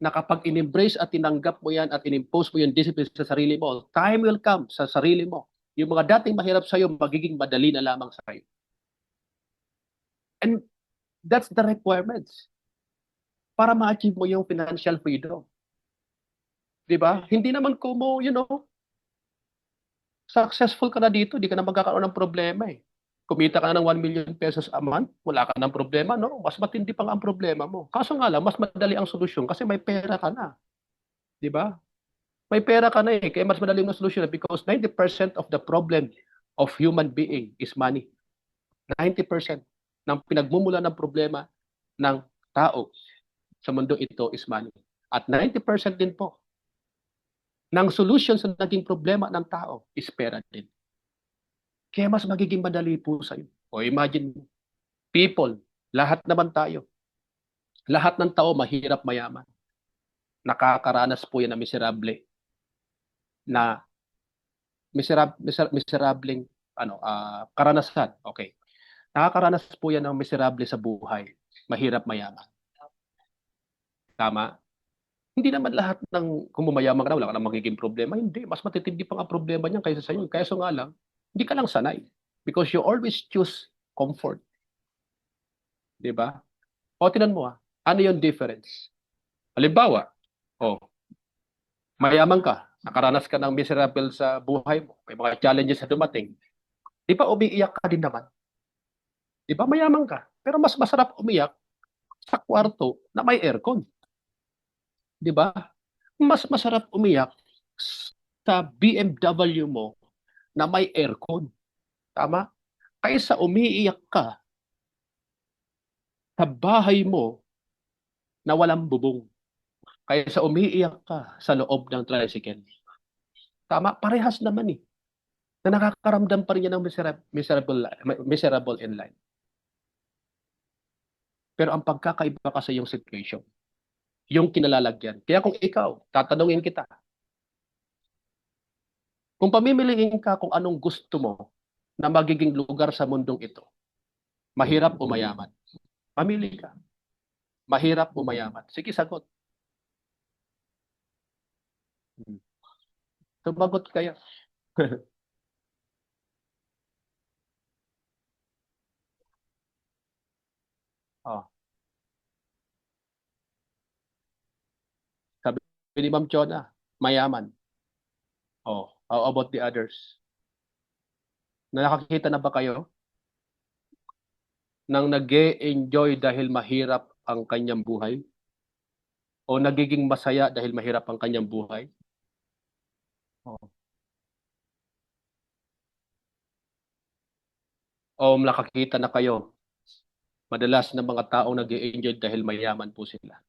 na kapag in-embrace at tinanggap mo yan at in-impose mo yung discipline sa sarili mo, time will come sa sarili mo. Yung mga dating mahirap sa'yo, magiging madali na lamang sa'yo. And that's the requirements para ma-achieve mo yung financial freedom. Diba? Hindi naman kung mo, successful ka na dito, di ka na magkakaroon ng problema eh. Kumita ka na ng 1 million pesos a month, wala ka ng problema, no? Mas matindi pa nga ang problema mo. Kaso nga lang, mas madali ang solusyon kasi may pera ka na. Diba? May pera ka na eh, kaya mas madali ang solusyon because 90% of the problem of human being is money. 90% ng pinagmumula ng problema ng tao sa mundo ito is money. At 90% din po ng solution sa naging problema ng tao is pera din. Kaya mas magiging madali po sa'yo. O imagine mo, people, lahat naman tayo. Lahat ng tao mahirap mayaman. Nakakaranas po yan na miserable. Na miserableng karanasan. Okay. Nakakaranas po yan ng miserable sa buhay. Mahirap mayaman. Tama? Hindi naman lahat ng kung mayaman ka na, wala ka na magiging problema. Hindi. Mas matitindi pa ang problema niyan kaysa sa'yo. Kaya so nga lang, hindi ka lang sanay. Because you always choose comfort. Diba? O, tinan mo ano yung difference? Halimbawa, Mayaman ka, nakaranas ka ng miserable sa buhay mo, may mga challenges na dumating, di ba umiiyak ka din naman? Di ba mayaman ka? Pero mas masarap umiyak sa kwarto na may aircon. Di ba? Mas masarap umiyak sa BMW mo na may aircon. Tama? Kaysa umiiyak ka sa bahay mo na walang bubong. Kaysa umiiyak ka sa loob ng tricycle. Tama? Parehas naman eh. Na nakakaramdam pa rin yan ng miserable in life. Pero ang pagkakaiba kasi yung situation, yung kinalalagyan. Kaya kung ikaw, tatanungin kita, kung pamimiliin ka kung anong gusto mo na magiging lugar sa mundong ito, mahirap o mayaman? Mamili ka. Mahirap o mayaman? Sige, sagot. Sumagot kayo. Oh. Sabi ni Ma'am Chona, mayaman. Oh, how about the others? Nakakita na ba kayo nang nag-e-enjoy dahil mahirap ang kanyang buhay? O nagiging masaya dahil mahirap ang kanyang buhay? Oh. O nakakita na kayo madalas ng mga taong nag-e-enjoy dahil mayaman po sila?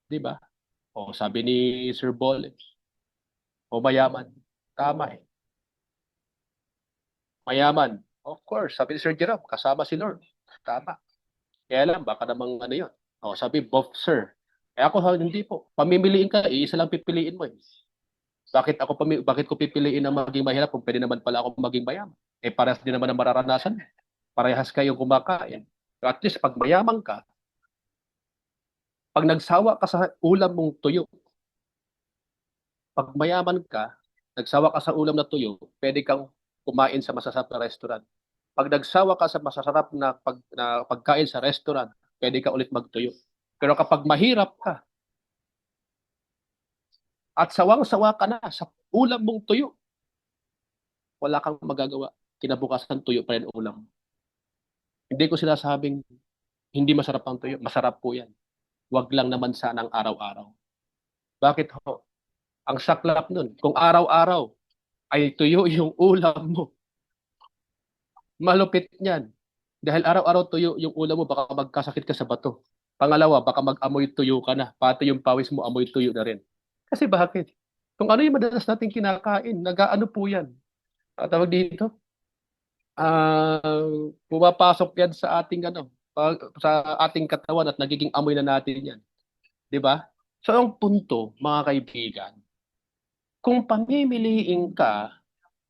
Di ba? O sabi ni Sir Bol, o mayaman. Tama eh. Mayaman. Of course, sabi ni Sir Jerome, kasama si Lord. Tama. Kaya lang, baka namang ano yun. O sabi, both sir. Eh ako hindi po. Pamimiliin ka, isa lang pipiliin mo eh. Bakit ko pipiliin ang maging mahirap kung pwede naman pala ako maging mayaman? Eh parehas din naman ang mararanasan. Parehas kayong kumakain. So, at least pag mayaman ka, pag nagsawa ka sa ulam mong tuyo, pag mayaman ka, nagsawa ka sa ulam na tuyo, pwede kang kumain sa masasarap na restaurant. Pag nagsawa ka sa masasarap na pagkain sa restaurant, pwede ka ulit magtuyo. Pero kapag mahirap ka at sawang-sawa ka na sa ulam mong tuyo, wala kang magagawa. Kinabukasan tuyo pa rin ulam. Hindi ko sinasabing hindi masarap ang tuyo. Masarap po yan. Wag lang naman sanang araw-araw. Bakit ho? Ang saklap nun, kung araw-araw ay tuyo yung ulam mo, malupit niyan. Dahil araw-araw tuyo yung ulam mo, baka magkasakit ka sa bato. Pangalawa, baka mag-amoy tuyo ka na. Pati yung pawis mo, amoy tuyo na rin. Kasi bakit? Kung ano yung madalas natin kinakain, nag-ano po yan. Tawag dito, pumapasok yan sa ating sa ating katawan at nagiging amoy na natin yan. 'Di ba? So ang punto, mga kaibigan, kung pamimiliin ka,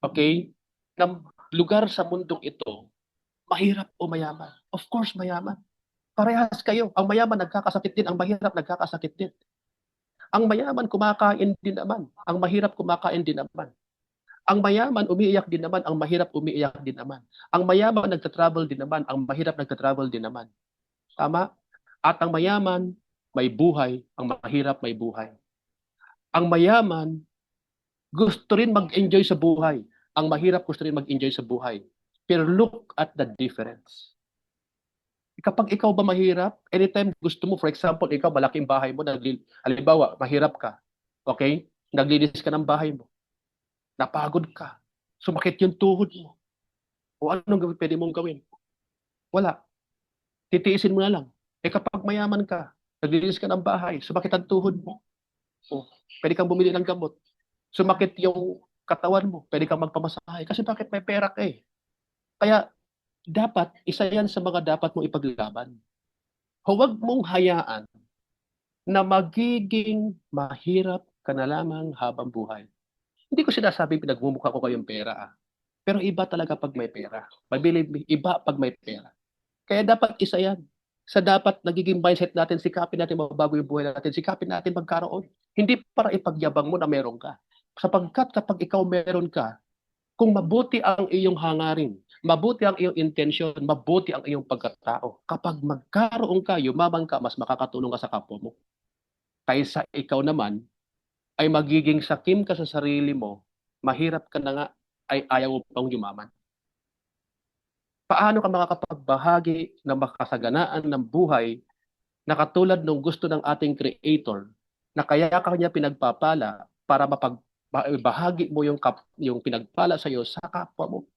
okay, ng lugar sa mundong ito, mahirap o mayaman? Of course, mayaman. Parehas kayo. Ang mayaman nagkakasakit din, ang mahirap nagkakasakit din. Ang mayaman kumakain din naman, ang mahirap kumakain din naman. Ang mayaman umiiyak din naman, ang mahirap umiiyak din naman. Ang mayaman nagta-travel din naman, ang mahirap nagta-travel din naman. Tama? At ang mayaman may buhay, ang mahirap may buhay. Ang mayaman gusto rin mag-enjoy sa buhay, ang mahirap gusto rin mag-enjoy sa buhay. Pero look at the difference. Kapag ikaw ba mahirap, anytime gusto mo, for example, ikaw malaking bahay mo, halimbawa, mahirap ka, okay? Naglinis ka ng bahay mo, napagod ka, sumakit yung tuhod mo, o anong pwede mong gawin? Wala. Titiisin mo na lang. Eh kapag mayaman ka, naglinis ka ng bahay, sumakit ang tuhod mo, o pwede kang bumili ng gamot, sumakit yung katawan mo, pwede kang magpamasahe. Kasi bakit may pera ka eh? Kaya dapat, isa yan sa mga dapat mong ipaglaban. Huwag mong hayaan na magiging mahirap ka na lamang habang buhay. Hindi ko sinasabing pinagmumukha ko kayong pera. Pero iba talaga pag may pera. Believe me, iba pag may pera. Kaya dapat isa yan. Sa dapat nagiging mindset natin, sikapin natin mabago yung buhay natin, sikapin natin magkaroon. Hindi para ipagyabang mo na meron ka. Sapagkat kapag ikaw meron ka, kung mabuti ang iyong hangarin, mabuti ang iyong intention, mabuti ang iyong pagkatao, kapag magkaroon ka, yumaman ka, mas makakatulong ka sa kapwa mo. kaysa ikaw naman ay magiging sakim ka sa sarili mo, mahirap ka na nga, ay ayaw mo pang yumaman. Paano ka makakapagbahagi ng makasaganaan ng buhay na katulad ng gusto ng ating Creator, na kaya ka niya pinagpapala para bahagi mo yung pinagpala sa iyo sa kapwa mo?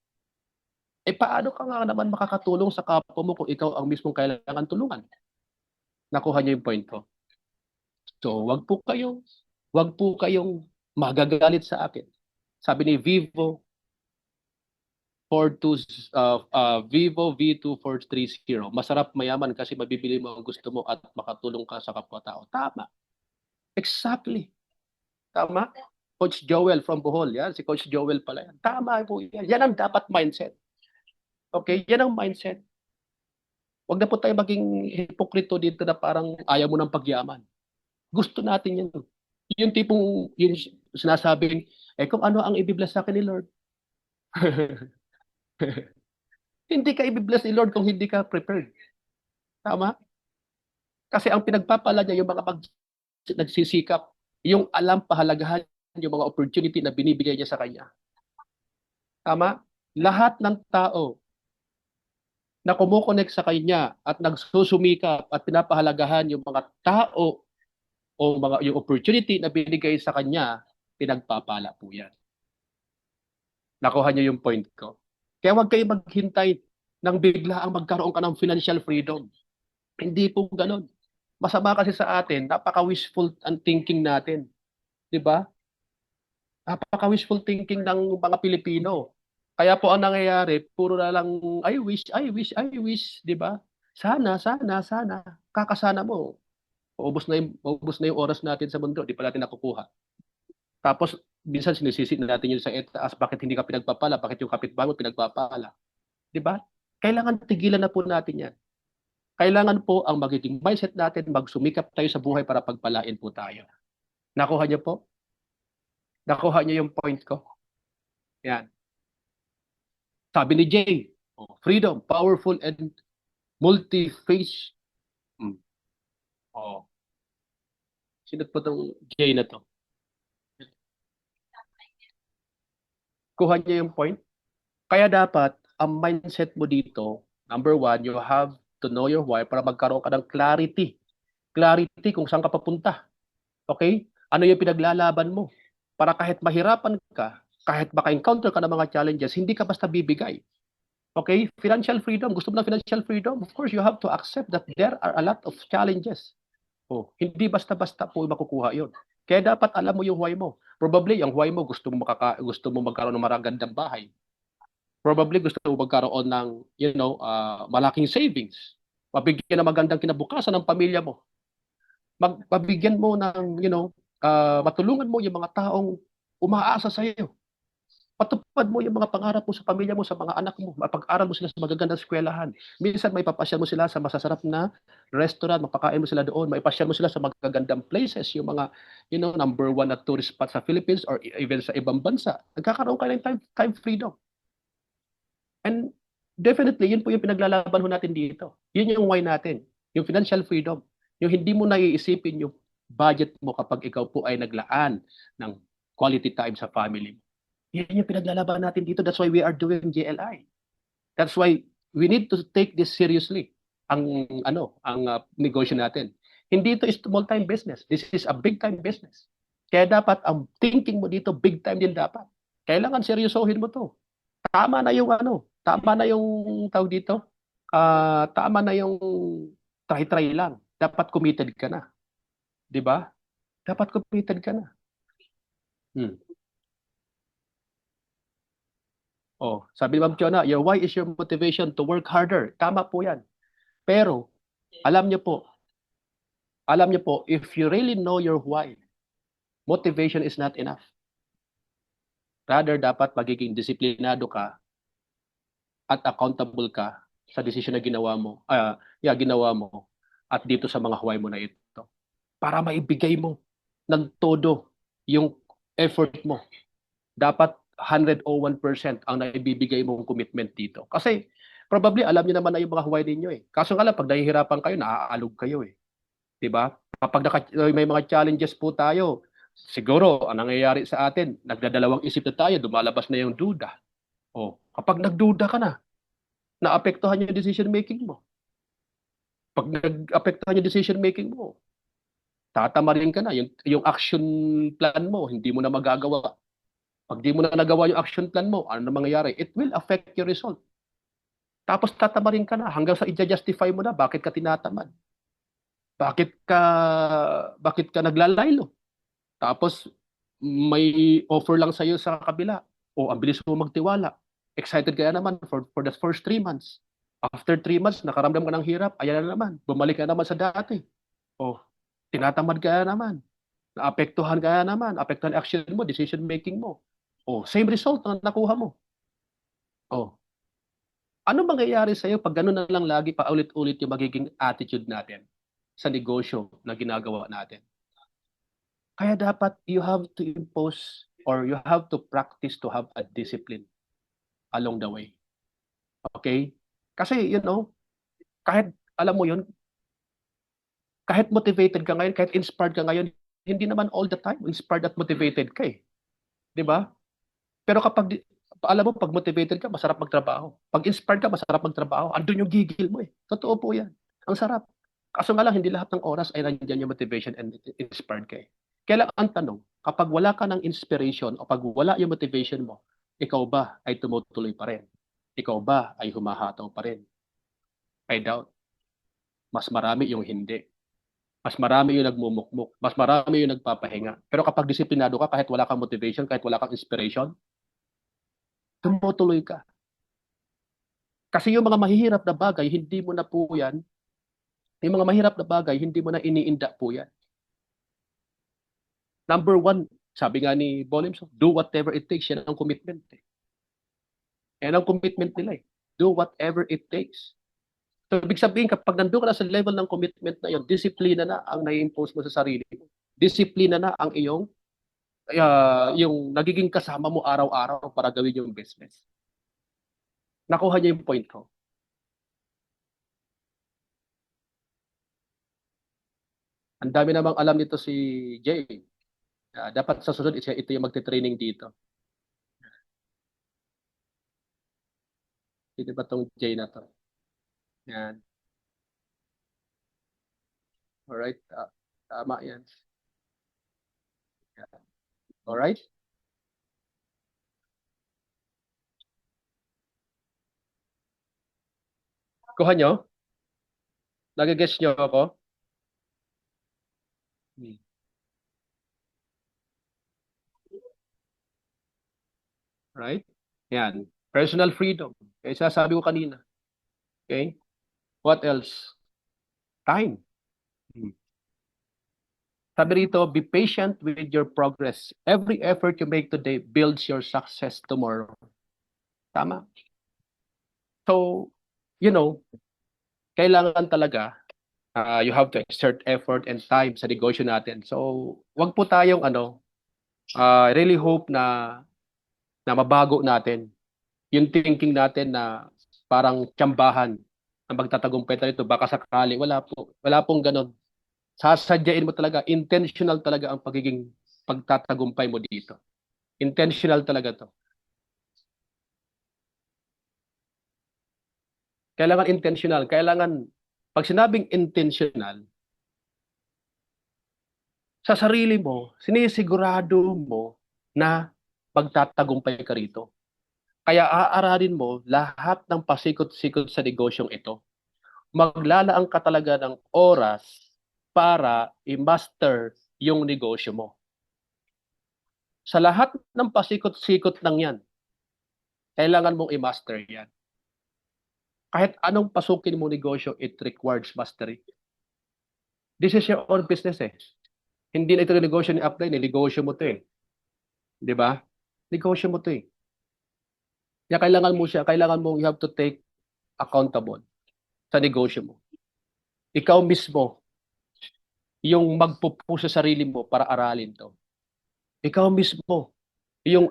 Paano ka nga naman makakatulong sa kapwa mo kung ikaw ang mismong kailangan tulungan? Nakuha niyo yung point ko. So, wag po kayong magagalit sa akin. Sabi ni Vivo V2430, masarap mayaman kasi mabibili mo ang gusto mo at makatulong ka sa kapwa-tao. Tama. Exactly. Tama. Coach Joel from Bohol, yan. Si Coach Joel pala yan. Tama po yan. Yan ang dapat mindset. Okay? Yan ang mindset. Huwag na po tayo maging hipokrito dito na parang ayaw mo ng pagyaman. Gusto natin yan. Yung tipong, yung sinasabing, kung ano ang ibibless sa akin ni Lord. Hindi ka ibibless ni Lord kung hindi ka prepared. Tama? Kasi ang pinagpapala niya yung mga nagsisikap, yung alam pahalagahan yung mga opportunity na binibigay niya sa kanya. Tama? Lahat ng tao na kumukonek sa kanya at nagsusumikap at pinapahalagahan yung mga tao o yung opportunity na binigay sa kanya, pinagpapala po yan. Nakuha niyo yung point ko. Kaya huwag kayo maghintay ng bigla ang magkaroon ka ng financial freedom. Hindi po ganun. Masama kasi sa atin, napaka-wishful ang thinking natin. Di ba? Napaka-wishful thinking ng mga Pilipino. Kaya po ang nangyayari, puro na lang, I wish, di ba? Sana. Kakasana mo. Maubos na yung oras natin sa mundo, di pa natin nakukuha. Tapos, minsan sinisisi natin yun sa etaas, bakit hindi ka pinagpapala, bakit yung kapitbahay mo pinagpapala. Di ba? Kailangan tigilan na po natin yan. Kailangan po ang magiging mindset natin, magsumikap tayo sa buhay para pagpalain po tayo. Nakuha niyo po? Nakuha niyo yung point ko? Yan. Sabi ni Jay, freedom, powerful and multi-phase. Sino po itong Jay na to? Kuha niyo yung point? Kaya dapat, ang mindset mo dito, number one, you have to know your why para magkaroon ka ng clarity. Clarity kung saan ka papunta. Okay? Ano yung pinaglalaban mo? Para kahit mahirapan ka, kahit maka-encounter ka ng mga challenges, hindi ka basta bibigay. Okay? Financial freedom. Gusto mo ng financial freedom? Of course, you have to accept that there are a lot of challenges. Hindi basta-basta po makukuha yon. Kaya dapat alam mo yung why mo. Probably, yung why mo, gusto mo magkaroon ng maragandang bahay. Probably, gusto mo magkaroon ng, malaking savings. Mabigyan ng magandang kinabukasan ng pamilya mo. Mabigyan mo ng, matulungan mo yung mga taong umaasa sa iyo. Patupad mo yung mga pangarap mo sa pamilya mo, sa mga anak mo. Mapag-aral mo sila sa magagandang eskwelahan. Minsan may papasyal mo sila sa masasarap na restaurant, mapakain mo sila doon, may pasyal mo sila sa magagandang places, yung mga, number one na tourist spot sa Philippines or even sa ibang bansa. Nagkakaroon ka ng time freedom. And definitely, yun po yung pinaglalaban ho natin dito. Yun yung why natin. Yung financial freedom. Yung hindi mo naiisipin yung budget mo kapag ikaw po ay naglaan ng quality time sa family mo. Yan yung pinaglalaban natin dito. That's why we are doing JLI. That's why we need to take this seriously. Ang negosyo natin. Hindi ito small time business. This is a big time business. Kaya dapat ang thinking mo dito big time din dapat. Kailangan seryosohin mo to. Tama na yung tawag dito. Tama na yung try lang. Dapat committed ka na. 'Di ba? Dapat committed ka na. Sabi ni Ma'am Chona, your why is your motivation to work harder. Tama po 'yan. Pero alam niyo po, if you really know your why, motivation is not enough. Rather, dapat magiging disiplinado ka at accountable ka sa desisyon na ginawa mo at dito sa mga why mo na ito. Para maibigay mo ng todo yung effort mo. Dapat 101% ang naibibigay mong commitment dito. Kasi probably alam niyo naman na yung mga why ninyo eh. Kaso nga lang, pag nahihirapan kayo, naaalog kayo eh. 'Di ba? Kapag may mga challenges po tayo, siguro ang nangyayari sa atin, nagdadalawang isip na tayo, lumalabas na yung duda. Oh, kapag nagduda ka na, naapektuhan yung decision making mo. Pag nag-apektuhan yung decision making mo, tatamarin ka na. Yung action plan mo, hindi mo na magagawa. Pag di mo na nagawa yung action plan mo, ano na mangyayari? It will affect your result. Tapos tatamarin ka na hanggang sa i-justify mo na bakit ka tinatamad. Bakit ka bakit ka naglalaylo? Tapos may offer lang sa iyo sa kabila. O ang bilis mo magtiwala. Excited ka na naman for the first 3 months. After 3 months, nakaramdam ka ng hirap, ayan na naman. Bumalik ka naman sa dati. O, tinatamad ka na naman. Naapektuhan ka na naman. Apektuhan action mo, decision making mo. O, same result na nakuha mo. O, ano mangyayari sa'yo pag gano'n na lang lagi paulit-ulit yung magiging attitude natin sa negosyo na ginagawa natin? Kaya dapat you have to impose or you have to practice to have a discipline along the way. Okay? Kasi, kahit alam mo yun, kahit motivated ka ngayon, kahit inspired ka ngayon, hindi naman all the time inspired at motivated ka eh. 'Di ba? Pero alam mo, pag motivated ka, masarap magtrabaho. Pag inspired ka, masarap magtrabaho. Andun yung gigil mo eh. Totoo po yan. Ang sarap. Kaso nga lang, hindi lahat ng oras ay nandiyan yung motivation and inspired ka eh. Kaya lang ang tanong, kapag wala ka ng inspiration o pag wala yung motivation mo, ikaw ba ay tumutuloy pa rin? Ikaw ba ay humahataw pa rin? I doubt. Mas marami yung hindi. Mas marami yung nagmumukmuk. Mas marami yung nagpapahinga. Pero kapag disiplinado ka, kahit wala kang motivation, kahit wala kang inspiration, tumutuloy ka. Kasi yung mga mahihirap na bagay, hindi mo na po yan, yung mga mahirap na bagay, hindi mo na iniinda po yan. Number one, sabi nga ni Bolims, do whatever it takes. Yan ang commitment. Yan ang commitment nila eh. Do whatever it takes. So, ibig sabihin, kapag nandun ka na sa level ng commitment na yun, disiplina na ang nai-impose mo sa sarili mo. Disiplina na ang yung nagiging kasama mo araw-araw para gawin yung business. Nakuha niya yung point ko. Ang dami namang alam nito si Jay. Dapat sa susunod, ito yung magte-training dito. Hindi ba tong Jay na to? Yan. Alright. Tama yan. Yan. Alright. Kuha nyo? Nag-guess nyo ako? Right? Yan. Personal freedom. Kaya sasabi ko kanina. Okay? What else? Time. Sabi rito, be patient with your progress. Every effort you make today builds your success tomorrow. Tama. So, kailangan talaga you have to exert effort and time sa negosyo natin. So, wag po tayong really hope na mabago natin yung thinking natin na parang tsambahan na magtatagumpay tayo ito, baka sakali. Wala pong ganon. Sasadyain mo talaga, intentional talaga ang pagiging pagtatagumpay mo dito. Intentional talaga to. Kailangan intentional. Pag sinabing intentional, sa sarili mo, sinisigurado mo na magtatagumpay ka rito. Kaya aaralin mo lahat ng pasikot-sikot sa negosyong ito. Maglalaan ka talaga ng oras para i-master yung negosyo mo. Sa lahat ng pasikot-sikot ng yan, kailangan mong i-master yan. Kahit anong pasukin mo negosyo, it requires mastery. This is your own business eh. Hindi na ito negosyo ni Upline, negosyo mo to eh. Di ba? Negosyo mo to eh. Kaya kailangan mo you have to take accountable sa negosyo mo. Ikaw mismo, yung magpupush sa sarili mo para aralin to. Ikaw mismo, yung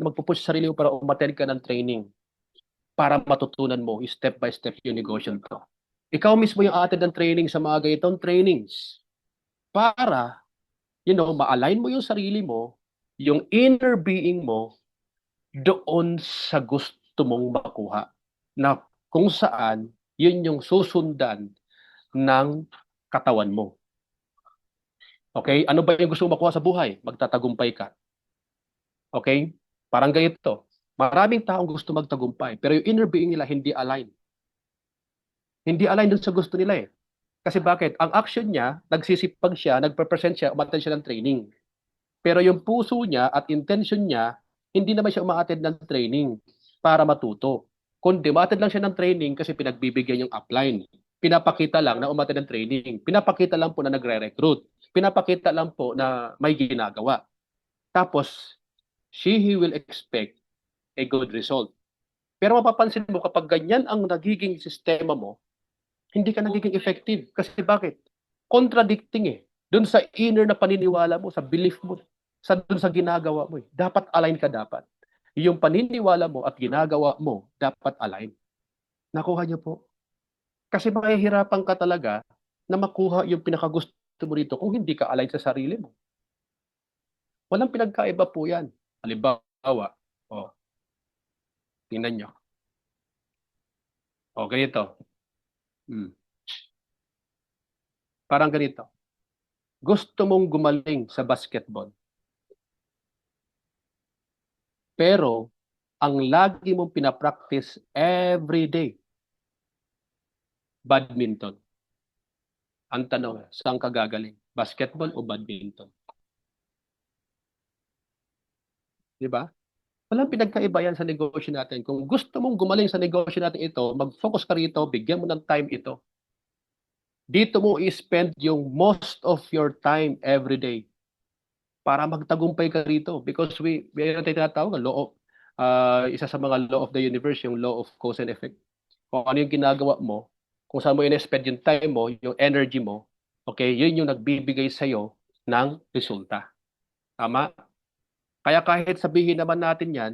magpupush sa sarili mo para umattend ka ng training para matutunan mo step by step yung negosyo to. Ikaw mismo yung attend ng training sa mga ganitong trainings para, ma-align mo yung sarili mo, yung inner being mo, doon sa gusto mong makuha. Na kung saan, yun yung susundan ng katawan mo. Okay? Ano ba yung gusto mong makuha sa buhay? Magtatagumpay ka. Okay? Parang ganito. Maraming taong gusto magtagumpay, pero yung inner being nila hindi align. Hindi align dun sa gusto nila eh. Kasi bakit? Ang action niya, nagsisipag siya, nagpe-present siya, umattend siya ng training. Pero yung puso niya at intention niya, hindi naman siya umaattend ng training para matuto. Kundi umaattend lang siya ng training kasi pinagbibigyan yung upline. Pinapakita lang na umaattend ng training. Pinapakita lang po na nagre-recruit. Pinapakita lang po na may ginagawa. Tapos, he will expect a good result. Pero mapapansin mo kapag ganyan ang nagiging sistema mo, hindi ka nagiging effective. Kasi bakit? Contradicting eh. Doon sa inner na paniniwala mo, sa belief mo, doon sa ginagawa mo. Dapat align ka dapat. Yung paniniwala mo at ginagawa mo, dapat align. Nakuha niyo po? Kasi mahihirapan ka talaga na makuha yung pinakagusto mo rito kung hindi ka align sa sarili mo. Walang pinagkaiba po yan. Halimbawa, tingnan nyo. Ganito. Parang ganito. Gusto mong gumaling sa basketball. Pero, ang lagi mong pinapractice every day, badminton. Ang tanong, saan ka gagaling? Basketball o badminton? Di ba? Walang pinagkaiba yan sa negosyo natin. Kung gusto mong gumaling sa negosyo natin ito, mag-focus ka rito, bigyan mo ng time ito. Dito mo i-spend yung most of your time every day para magtagumpay ka rito. Because may tinatawag, isa sa mga law of the universe, yung law of cause and effect. Kung ano yung ginagawa mo, kung saan mo in-spend yung time mo, yung energy mo, okay, yun yung nagbibigay sa'yo ng resulta. Tama? Kaya kahit sabihin naman natin yan,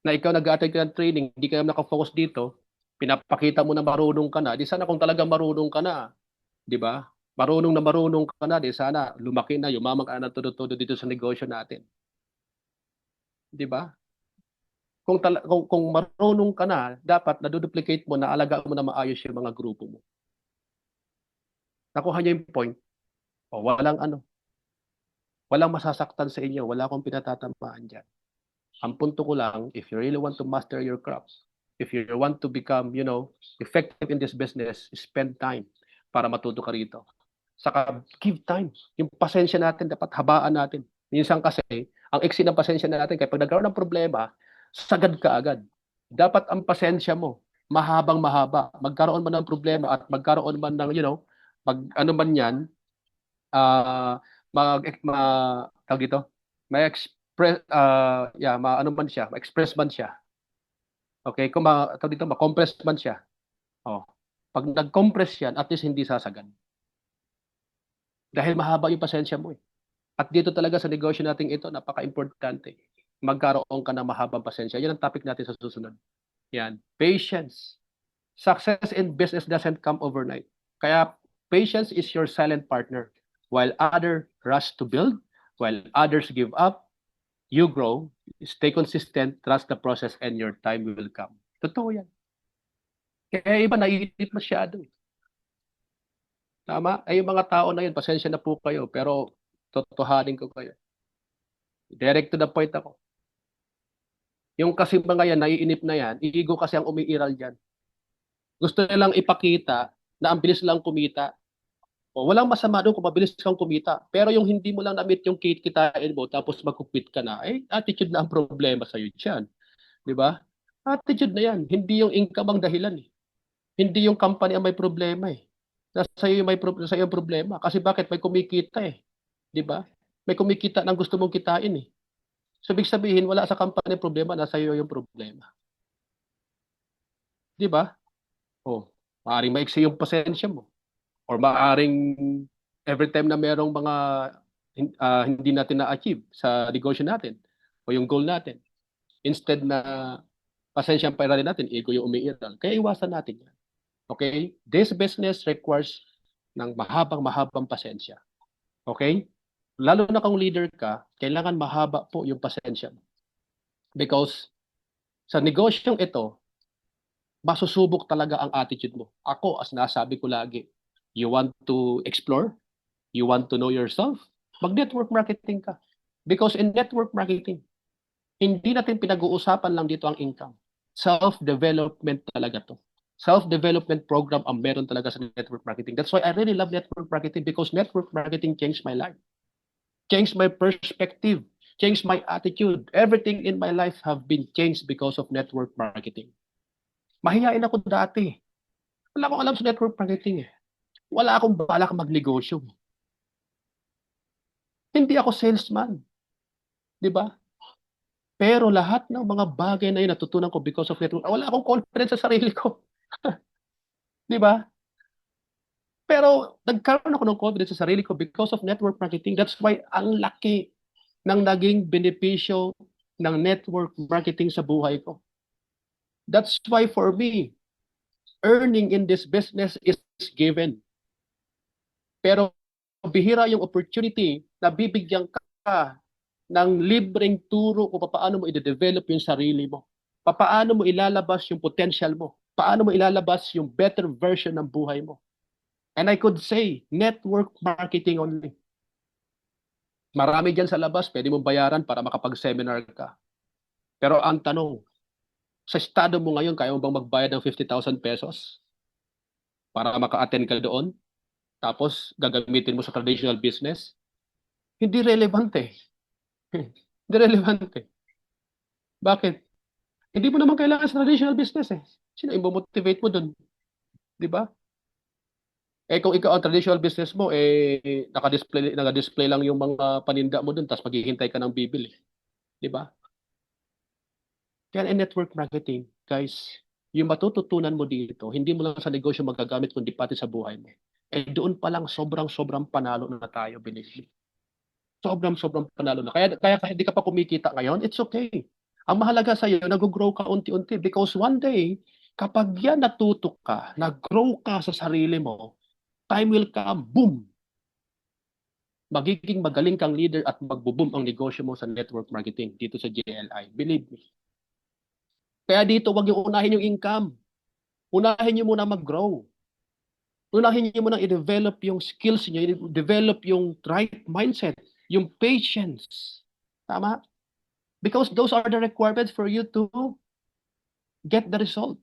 na ikaw nag-attend ka ng training, hindi ka naman nakafocus dito, pinapakita mo na marunong ka na, di sana kung talagang marunong ka na, di ba? Marunong ka na, di sana lumaki na, yumaman ka na ng todo-todo dito sa negosyo natin. Di ba? Kung marunong ka na, dapat naduduplicate mo, naalagaan mo na maayos yung mga grupo mo. Nakuha niyo yung point? Walang masasaktan sa inyo, wala akong pinatatamaan dyan. Ang punto ko lang, if you really want to master your craft, if you want to become, effective in this business, spend time para matuto ka rito. Saka give time. Yung pasensya natin, dapat habaan natin. Minsan kasi, ang iksi ng pasensya natin, kapag nagkaroon ng problema, sagad ka agad. Dapat ang pasensya mo, mahabang mahaba. Magkaroon man ng problema at magkaroon man ng, ano man yan, tawag dito, may express, ano man siya, express man siya. Okay, kung tawag dito, ma-compress man siya. Pag nag-compress yan, at least hindi sasagad. Dahil mahaba yung pasensya mo eh. At dito talaga sa negosyo natin ito, napaka-importante. Magkaroon ka ng mahabang pasensya. Yan ang topic natin sa susunod. Yan. Patience. Success in business doesn't come overnight. Kaya patience is your silent partner. While others rush to build, while others give up, you grow, stay consistent, trust the process, and your time will come. Totoo yan. Kaya iba naiinip masyado. Tama? Ay yung mga tao na yun, pasensya na po kayo, pero totohanin ko kayo. Direct to the point ako. Yung kasi mga yan, naiinip na yan, ego kasi ang umiiral dyan. Gusto nilang ipakita na ang bilis lang kumita. Walang masama doon kung mabilis kang kumita. Pero yung hindi mo lang na-meet yung kitain mo, tapos mag-quit ka na, attitude na ang problema sa'yo dyan. Di ba? Attitude na yan. Hindi yung income ang dahilan. Hindi yung company ang may problema eh. Nasa iyo yung problema. Kasi bakit? May kumikita eh. Di ba? May kumikita ng gusto mong kitain eh. So, ibig sabihin, wala sa company problema, nasa iyo yung problema. Di ba? Maaaring maiksi yung pasensya mo. Or maaaring every time na merong mga hindi natin na-achieve sa negosyo natin o yung goal natin, instead na pasensya ang pairalin natin, ego yung umiiral. Kaya iwasan natin yan. Okay? This business requires ng mahabang pasensya. Okay? Lalo na kung leader ka, kailangan mahaba po yung pasensya mo. Because sa negosyong ito, masusubok talaga ang attitude mo. Ako, as nasabi ko lagi, you want to explore, you want to know yourself, mag-network marketing ka. Because in network marketing, hindi natin pinag-uusapan lang dito ang income. Self-development talaga to. Self-development program ang meron talaga sa network marketing. That's why I really love network marketing because network marketing changed my life. Changed my perspective. Changed my attitude. Everything in my life have been changed because of network marketing. Mahihain ako dati. Wala akong alam sa network marketing eh. Wala akong balak magnegosyo. Hindi ako salesman. Di ba? Pero lahat ng mga bagay na yun natutunan ko because of network. Wala akong confidence sa sarili ko. Di ba? Pero nagkaroon ako ng confidence sa sarili ko because of network marketing. That's why ang laki ng naging benepisyo ng network marketing sa buhay ko. That's why for me, earning in this business is given. Pero bihira yung opportunity na bibigyan ka ng libreng turo kung paano mo i-develop yung sarili mo. Paano mo ilalabas yung potential mo. Paano mo ilalabas yung better version ng buhay mo. And I could say, network marketing only. Marami dyan sa labas, pwede mong bayaran para makapag-seminar ka. Pero ang tanong, sa estado mo ngayon, kaya mo bang magbayad ng 50,000 pesos para maka-attend ka doon? Tapos gagamitin mo sa traditional business? Hindi relevant eh. Hindi relevant eh. Bakit? Hindi mo naman kailangan sa traditional business eh. Sino i-motivate mo doon? Di ba? Eh kung ikaw ang traditional business mo, naka-display lang yung mga paninda mo doon, tapos maghihintay ka ng bibili. Di ba? Kaya in network marketing, guys, yung matututunan mo dito, hindi mo lang sa negosyo magagamit, kundi pati sa buhay mo. Eh doon pa lang sobrang panalo na tayo, believe me. Sobrang panalo na. Kaya kahit hindi ka pa kumikita ngayon, it's okay. Ang mahalaga sa iyo, nag-grow ka unti-unti because one day, kapag yan natuto ka, nag-grow ka sa sarili mo, time will come, boom! Magiging magaling kang leader at magbo-boom ang negosyo mo sa network marketing dito sa JLI. Believe me. Kaya dito, wag yung unahin yung income. Unahin niyo muna mag-grow. Unahin niyo muna i-develop yung skills niyo, i-develop yung right mindset, yung patience. Tama? Because those are the requirements for you to get the result.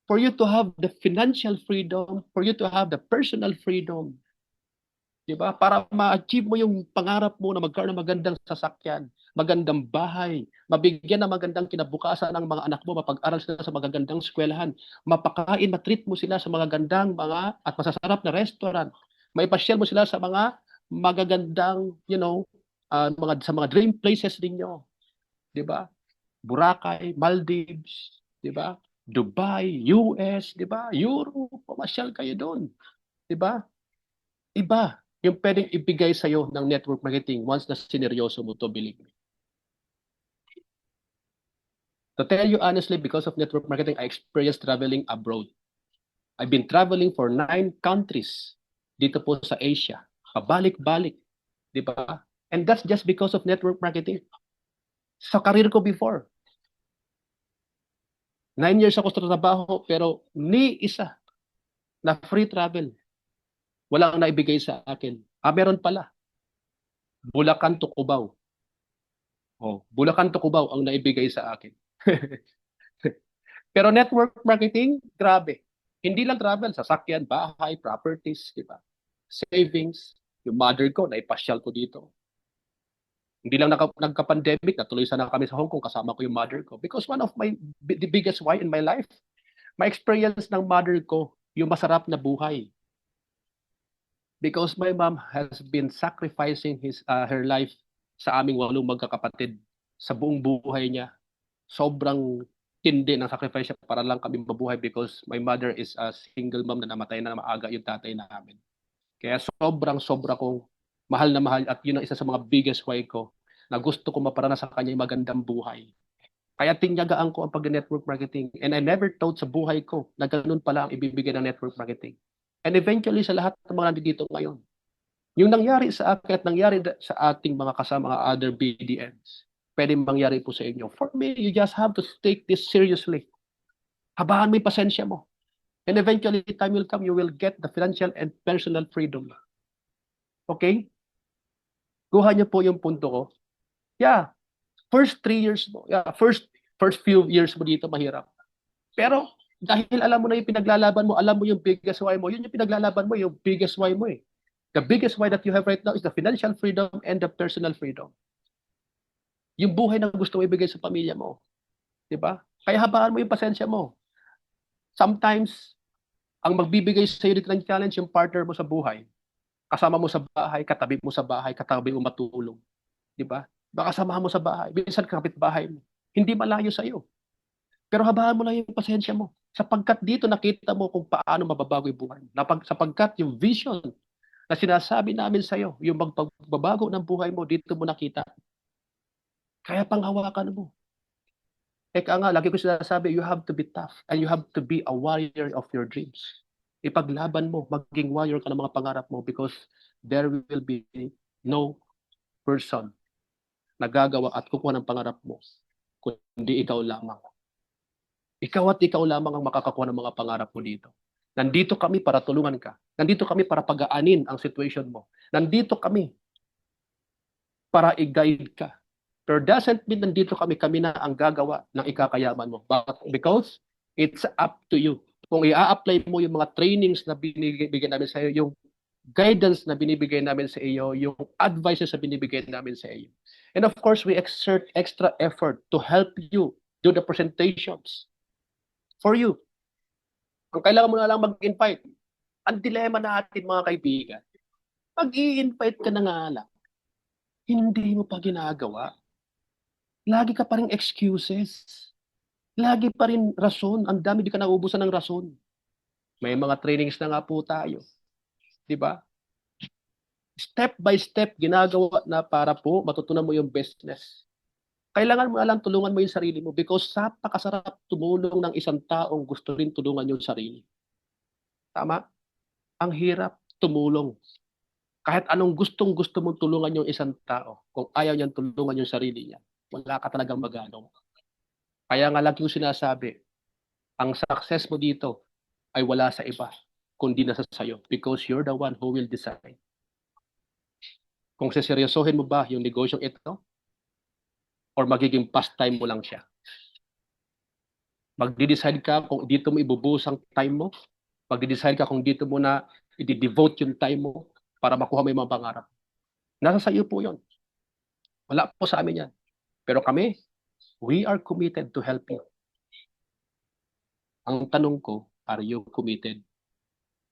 For you to have the financial freedom, for you to have the personal freedom. Diba? Para ma-achieve mo yung pangarap mo na magkaroon ng magandang sasakyan, magandang bahay, mabigyan ng magandang kinabukasan ng mga anak mo, mapag-aral sila sa magagandang eskwelahan, mapakain, matreat mo sila sa magagandang mga at masasarap na restaurant, maipasyal mo sila sa mga magagandang, sa mga dream places ninyo. Diba? Boracay, Maldives, diba? Dubai, US, diba? Europe, pamasyal kayo doon. Diba? Iba yung pwedeng ibigay sa'yo ng network marketing once na sineryoso mo to, believe me. To tell you honestly, because of network marketing, I experienced traveling abroad. I've been traveling for 9 countries dito po sa Asia. Pabalik-balik. Di ba? And that's just because of network marketing. Sa career ko before, 9 years ako sa trabaho, pero ni isa na free travel. Walang naibigay sa akin. Meron pala. Bulacan to Cubao. Bulacan to Cubao ang naibigay sa akin. Pero network marketing, grabe. Hindi lang travel, sasakyan, bahay, properties, di ba? Savings. Yung mother ko, naipasyal ko dito. Hindi lang nagka-pandemic, natuloy sana kami sa Hong Kong, kasama ko yung mother ko. Because one of the biggest why in my life, my experience ng mother ko, yung masarap na buhay. Because my mom has been sacrificing her life sa aming 8 magkakapatid sa buong buhay niya. Sobrang tindi ng sacrifice niya para lang kami mabuhay because my mother is a single mom na namatay na maaga yung tatay namin. Kaya sobra kong mahal na mahal at yun ang isa sa mga biggest why ko na gusto ko maparana sa kanya yung magandang buhay. Kaya tinyagaan ko ang pag-network marketing and I never thought sa buhay ko na ganun pala ang ibibigay ng network marketing. And eventually sa lahat ng mga nandito ngayon, Yung nangyari sa akin at nangyari sa ating mga kasama other BDMs, pwede mangyari po sa inyo. For me, you just have to take this seriously. Habaan mo yung pasensya mo. And eventually, time will come, you will get the financial and personal freedom. Okay? Kuha niyo po yung punto ko. Yeah, first 3 years mo, first few years mo dito mahirap. Pero dahil alam mo na yung pinaglalaban mo, alam mo yung biggest why mo, yun yung pinaglalaban mo, yung biggest why mo eh. The biggest why that you have right now is the financial freedom and the personal freedom. Yung buhay na gusto mo ibigay sa pamilya mo. Di ba? Kaya habaan mo yung pasensya mo. Sometimes, ang magbibigay sa iyo ng challenge yung partner mo sa buhay. Kasama mo sa bahay, katabi mo matulog. Di ba? Baka samahan mo sa bahay. Minsan kapitbahay mo. Hindi malayo sa iyo. Pero habaan mo lang yung pasensya mo. Sapagkat dito nakita mo kung paano mababago yung buhay. Sapagkat yung vision na sinasabi namin sa iyo, yung magbabago ng buhay mo, dito mo nakita. Kaya panghawakan mo. Eka nga, lagi ko sinasabi, you have to be tough and you have to be a warrior of your dreams. Ipaglaban mo, maging warrior ka ng mga pangarap mo because there will be no person na gagawa at kukuha ng pangarap mo kundi ikaw lamang. Ikaw at ikaw lamang ang makakakuha ng mga pangarap mo dito. Nandito kami para tulungan ka. Nandito kami para pagaanin ang situation mo. Nandito kami para i-guide ka. Pero doesn't mean nandito kami na ang gagawa ng ikakayaman mo. Because it's up to you. Kung i-apply mo yung mga trainings na binibigay namin sa iyo, yung guidance na binibigay namin sa iyo, yung advices na binibigay namin sa iyo. And of course, we exert extra effort to help you do the presentations for you. Kung kailangan mo na lang mag-invite, ang dilema natin mga kaibigan, mag-i-invite ka na nga lang, hindi mo pa ginagawa. Lagi ka pa rin excuses. Lagi pa rin rason. Ang dami, di ka nauubusan ng rason. May mga trainings na nga po tayo. Di ba? Step by step, ginagawa na para po matutunan mo yung business. Kailangan mo na lang tulungan mo yung sarili mo because napakasarap tumulong ng isang taong gusto rin tulungan yung sarili. Tama? Ang hirap tumulong. Kahit anong gusto mong tulungan yung isang tao, kung ayaw niyang tulungan yung sarili niya, wala ka talagang magagawa. Kaya nga lagi ko sinasabi, ang success mo dito ay wala sa iba, kundi nasa sayo because you're the one who will decide. Kung seseryosohin mo ba yung negosyong ito or magiging pastime mo lang siya. Magdi-decide ka kung dito mo ibubuhos ang time mo, magdi-decide ka kung dito mo na i-devote yung time mo para makuha mo yung mga pangarap. Nasa sayo po yun. Wala po sa amin yan. Pero kami, we are committed to help you. Ang tanong ko, are you committed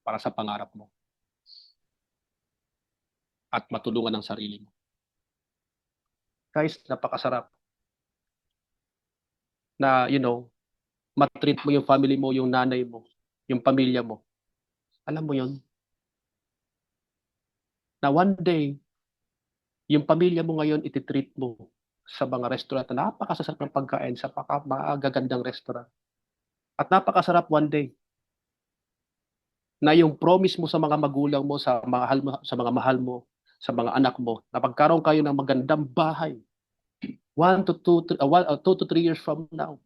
para sa pangarap mo? At matulungan ang sarili mo. Guys, napakasarap na, matreat mo yung family mo, yung nanay mo, yung pamilya mo. Alam mo yun? Na one day, yung pamilya mo ngayon, ititreat mo sa mga restaurant na napakasasarap ng pagkain sa magagandang restaurant. At napakasarap one day na yung promise mo sa mga magulang mo, sa mga mahal mo, sa mga anak mo, na pagkaroon kayo ng magandang bahay, 2 to 3 years from now,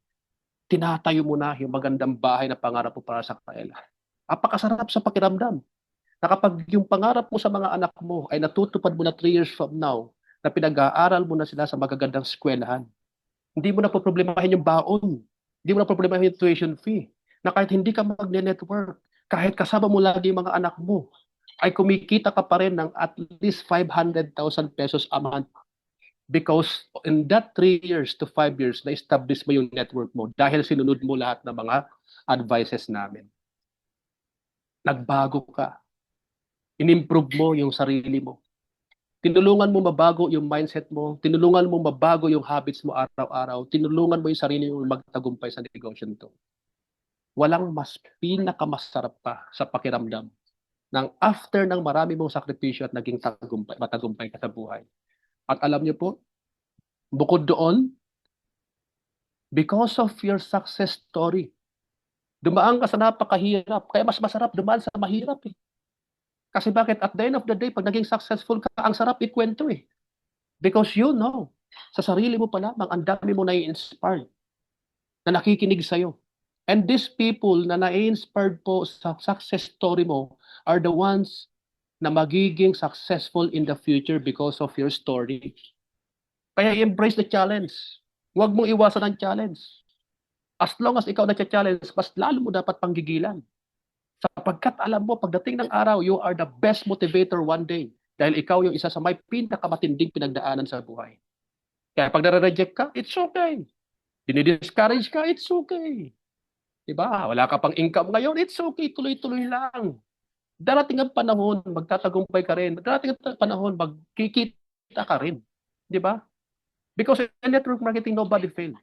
tinatayo mo na yung magandang bahay na pangarap mo para sa kanila. Napakasarap sa pakiramdam na kapag yung pangarap mo sa mga anak mo ay natutupad mo na 3 years from now, na pinag-aaral mo na sila sa magagandang eskwelahan. Hindi mo na poproblemahin yung baon. Hindi mo na poproblemahin yung tuition fee. Na kahit hindi ka magne-network, kahit kasama mo lagi yung mga anak mo, ay kumikita ka pa rin ng at least 500,000 pesos a month. Because in that 3 years to 5 years, na-establish mo yung network mo dahil sinunod mo lahat ng mga advices namin. Nagbago ka. In-improve mo yung sarili mo. Tinulungan mo mabago yung mindset mo. Tinulungan mo mabago yung habits mo araw-araw. Tinulungan mo yung sarili mo magtagumpay sa negosyo nito. Walang mas pinakamasarap pa sa pakiramdam ng after ng marami mong sakripisyo at naging matagumpay ka sa buhay. At alam niyo po, bukod doon, because of your success story, dumaan ka sa napakahirap. Kaya mas masarap dumaan sa mahirap. Kasi bakit? At the end of the day, pag naging successful ka, ang sarap ikwento eh. Because you know, sa sarili mo pa lamang, ang dami mo nai-inspire na nakikinig sa'yo. And these people na nai-inspired po sa success story mo are the ones na magiging successful in the future because of your story. Kaya embrace the challenge. Huwag mong iwasan ang challenge. As long as ikaw na-challenge, mas lalo mo dapat panggigilan. Sapagkat alam mo, pagdating ng araw, you are the best motivator one day. Dahil ikaw yung isa sa may pinakamatinding pinagdaanan sa buhay. Kaya pag nare-reject ka, it's okay. Dinidiscourage ka, it's okay. Diba? Wala ka pang income ngayon, it's okay. Tuloy-tuloy lang. Darating ang panahon, magtatagumpay ka rin. Darating ang panahon, magkikita ka rin. Diba? Because in network marketing, nobody fails.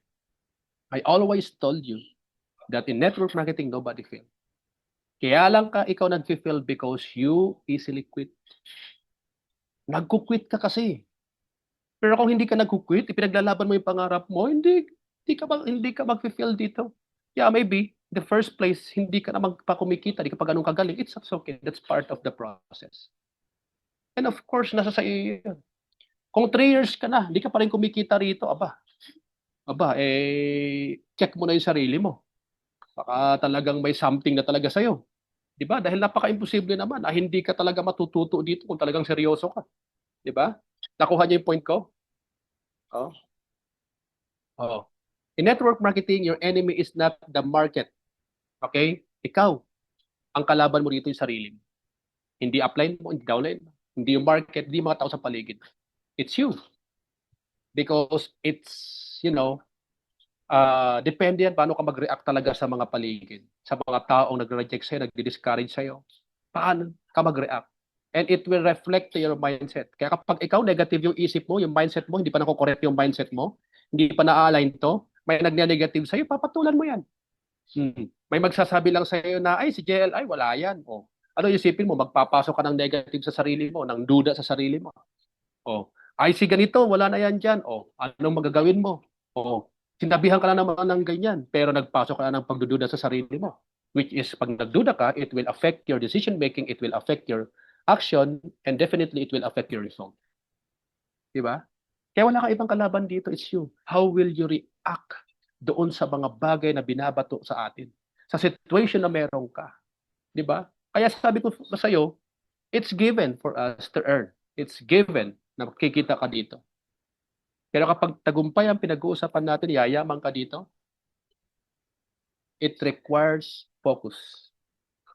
I always told you that in network marketing, nobody fails. Kaya lang ka ikaw nag-fail because you easily quit. Nagkukwit ka kasi. Pero kung hindi ka nagkukwit, ipinaglalaban mo yung pangarap mo, hindi ka mag-fail dito. Yeah, maybe the first place, hindi ka na magpakumikita, hindi ka pa ganun kagaling. It's okay. That's part of the process. And of course, nasa sa iyo yun. Kung 3 years ka na, hindi ka pa rin kumikita rito, check mo na yung sarili mo. Baka talagang may something na talaga sa'yo. Di ba? Dahil napaka-imposible naman na hindi ka talaga matututo dito kung talagang seryoso ka. Di ba? Nakuha niyo yung point ko? Oh. Oh. In network marketing, your enemy is not the market. Okay? Ikaw, ang kalaban mo dito yung sarili mo. Hindi upline mo, hindi downline mo, hindi yung market, hindi mga tao sa paligid. It's you. Because it's, depende yan paano ka mag-react talaga sa mga paligid. Sa mga taong nag-reject sa'yo, nag-discourage sa'yo. Paano ka mag-react? And it will reflect to your mindset. Kaya kapag ikaw negative yung isip mo, yung mindset mo, hindi pa nako-correct yung mindset mo, hindi pa na-align to, may nagne-negative sa'yo, papatulan mo yan. May magsasabi lang sa'yo na, ay, si JLI, wala yan. O, ano isipin mo? Magpapasok ka ng negative sa sarili mo, ng duda sa sarili mo. O, ay, si ganito, wala na yan dyan. O, anong magagawin mo? O, sinabihan ka na naman ng ganyan, pero nagpasok ka na ng pagdududa sa sarili mo. Which is, pag nagduda ka, it will affect your decision making, it will affect your action, and definitely it will affect your result. Diba? Kaya wala kang ibang kalaban dito, it's you. How will you react doon sa mga bagay na binabato sa atin? Sa situation na meron ka. Diba? Kaya sabi ko sa iyo, it's given for us to earn. It's given na makikita ka dito. Pero kapag tagumpay ang pinag-uusapan natin, yayaman ka dito, it requires focus,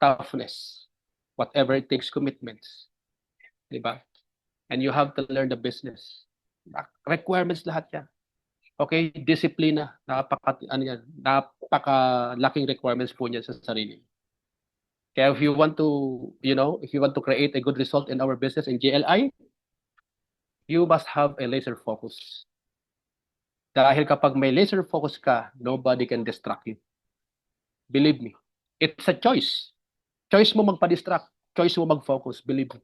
toughness, whatever it takes, commitments. Diba? And you have to learn the business. Requirements lahat yan. Okay? Disiplina. Napakalaking requirements po niyan sa sarili. Kaya if you want to create a good result in our business in JLI, you must have a laser focus. Dahil kapag may laser focus ka, nobody can distract you. Believe me. It's a choice. Choice mo magpa-distract. Choice mo mag-focus. Believe me.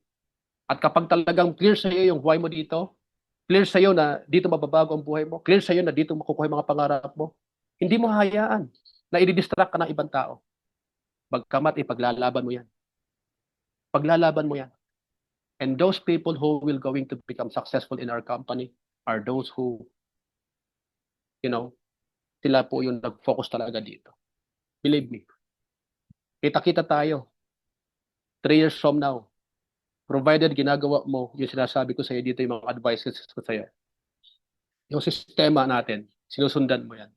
At kapag talagang clear sa iyo yung buhay mo dito, clear sa iyo na dito mababago ang buhay mo, clear sa iyo na dito makukuha yung mga pangarap mo, hindi mo hayaan na i-distract ka ng ibang tao. Bagkamat ipaglalaban mo yan. Paglalaban mo yan. And those people who will going to become successful in our company are those who, sila po yung nag-focus talaga dito. Believe me. Kita-kita tayo. 3 years from now, provided ginagawa mo yung sinasabi ko sa iyo dito, yung mga advices ko sa iyo. Yung sistema natin, sinusundan mo yan.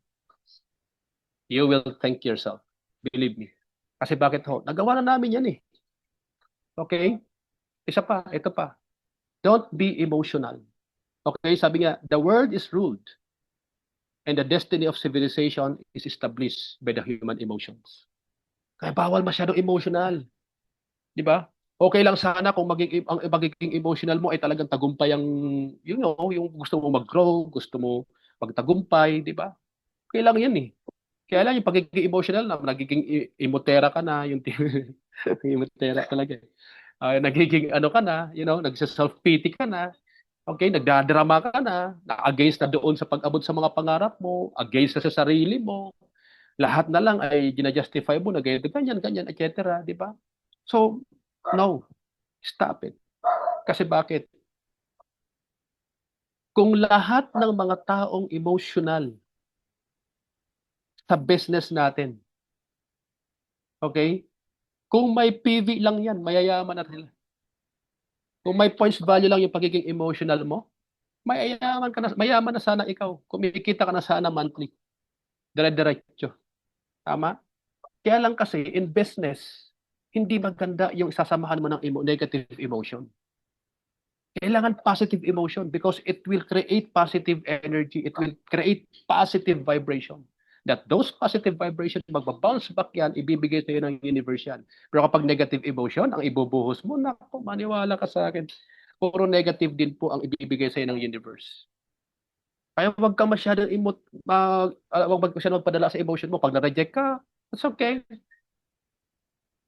You will thank yourself. Believe me. Kasi bakit ho? Nagawa na namin yan eh. Okay? Ito pa. Don't be emotional. Okay? Sabi nga, the world is ruled and the destiny of civilization is established by the human emotions. Kaya bawal masyado emotional. Di ba? Okay lang sana kung ang magiging emotional mo ay talagang tagumpay yung gusto mo mag-grow, gusto mo magtagumpay, di ba? Okay lang yan eh. Kaya lang yung pagiging emotional na, nagiging imotera ka na, yung imotera talaga. Nagiging ka na, nagsa-self-pity ka na, okay, nagdadrama ka na against na doon sa pag-abot sa mga pangarap mo, against na sa sarili mo, lahat na lang ay gina-justify mo na ganyan, etc. Di ba? So, no. Stop it. Kasi bakit? Kung lahat ng mga taong emotional sa business natin, okay? Kung may PV lang yan, mayayaman na sila. Kung may points value lang yung pagiging emotional mo, mayayaman ka na, mayaman na sana ikaw. Kumikita ka na sana monthly. Dire-diretso. Tama? Kaya lang kasi, in business, hindi maganda yung isasamahan mo ng negative emotion. Kailangan positive emotion because it will create positive energy. It will create positive vibration. That those positive vibration, magbabounce back yan, ibibigay sa'yo ng universe yan. Pero kapag negative emotion, ang ibubuhos mo, naku, maniwala ka sa akin. Puro negative din po ang ibibigay sa'yo ng universe. Kaya wag ka masyadong wag masyadong magpadala sa emotion mo. Pag na-reject ka, it's okay.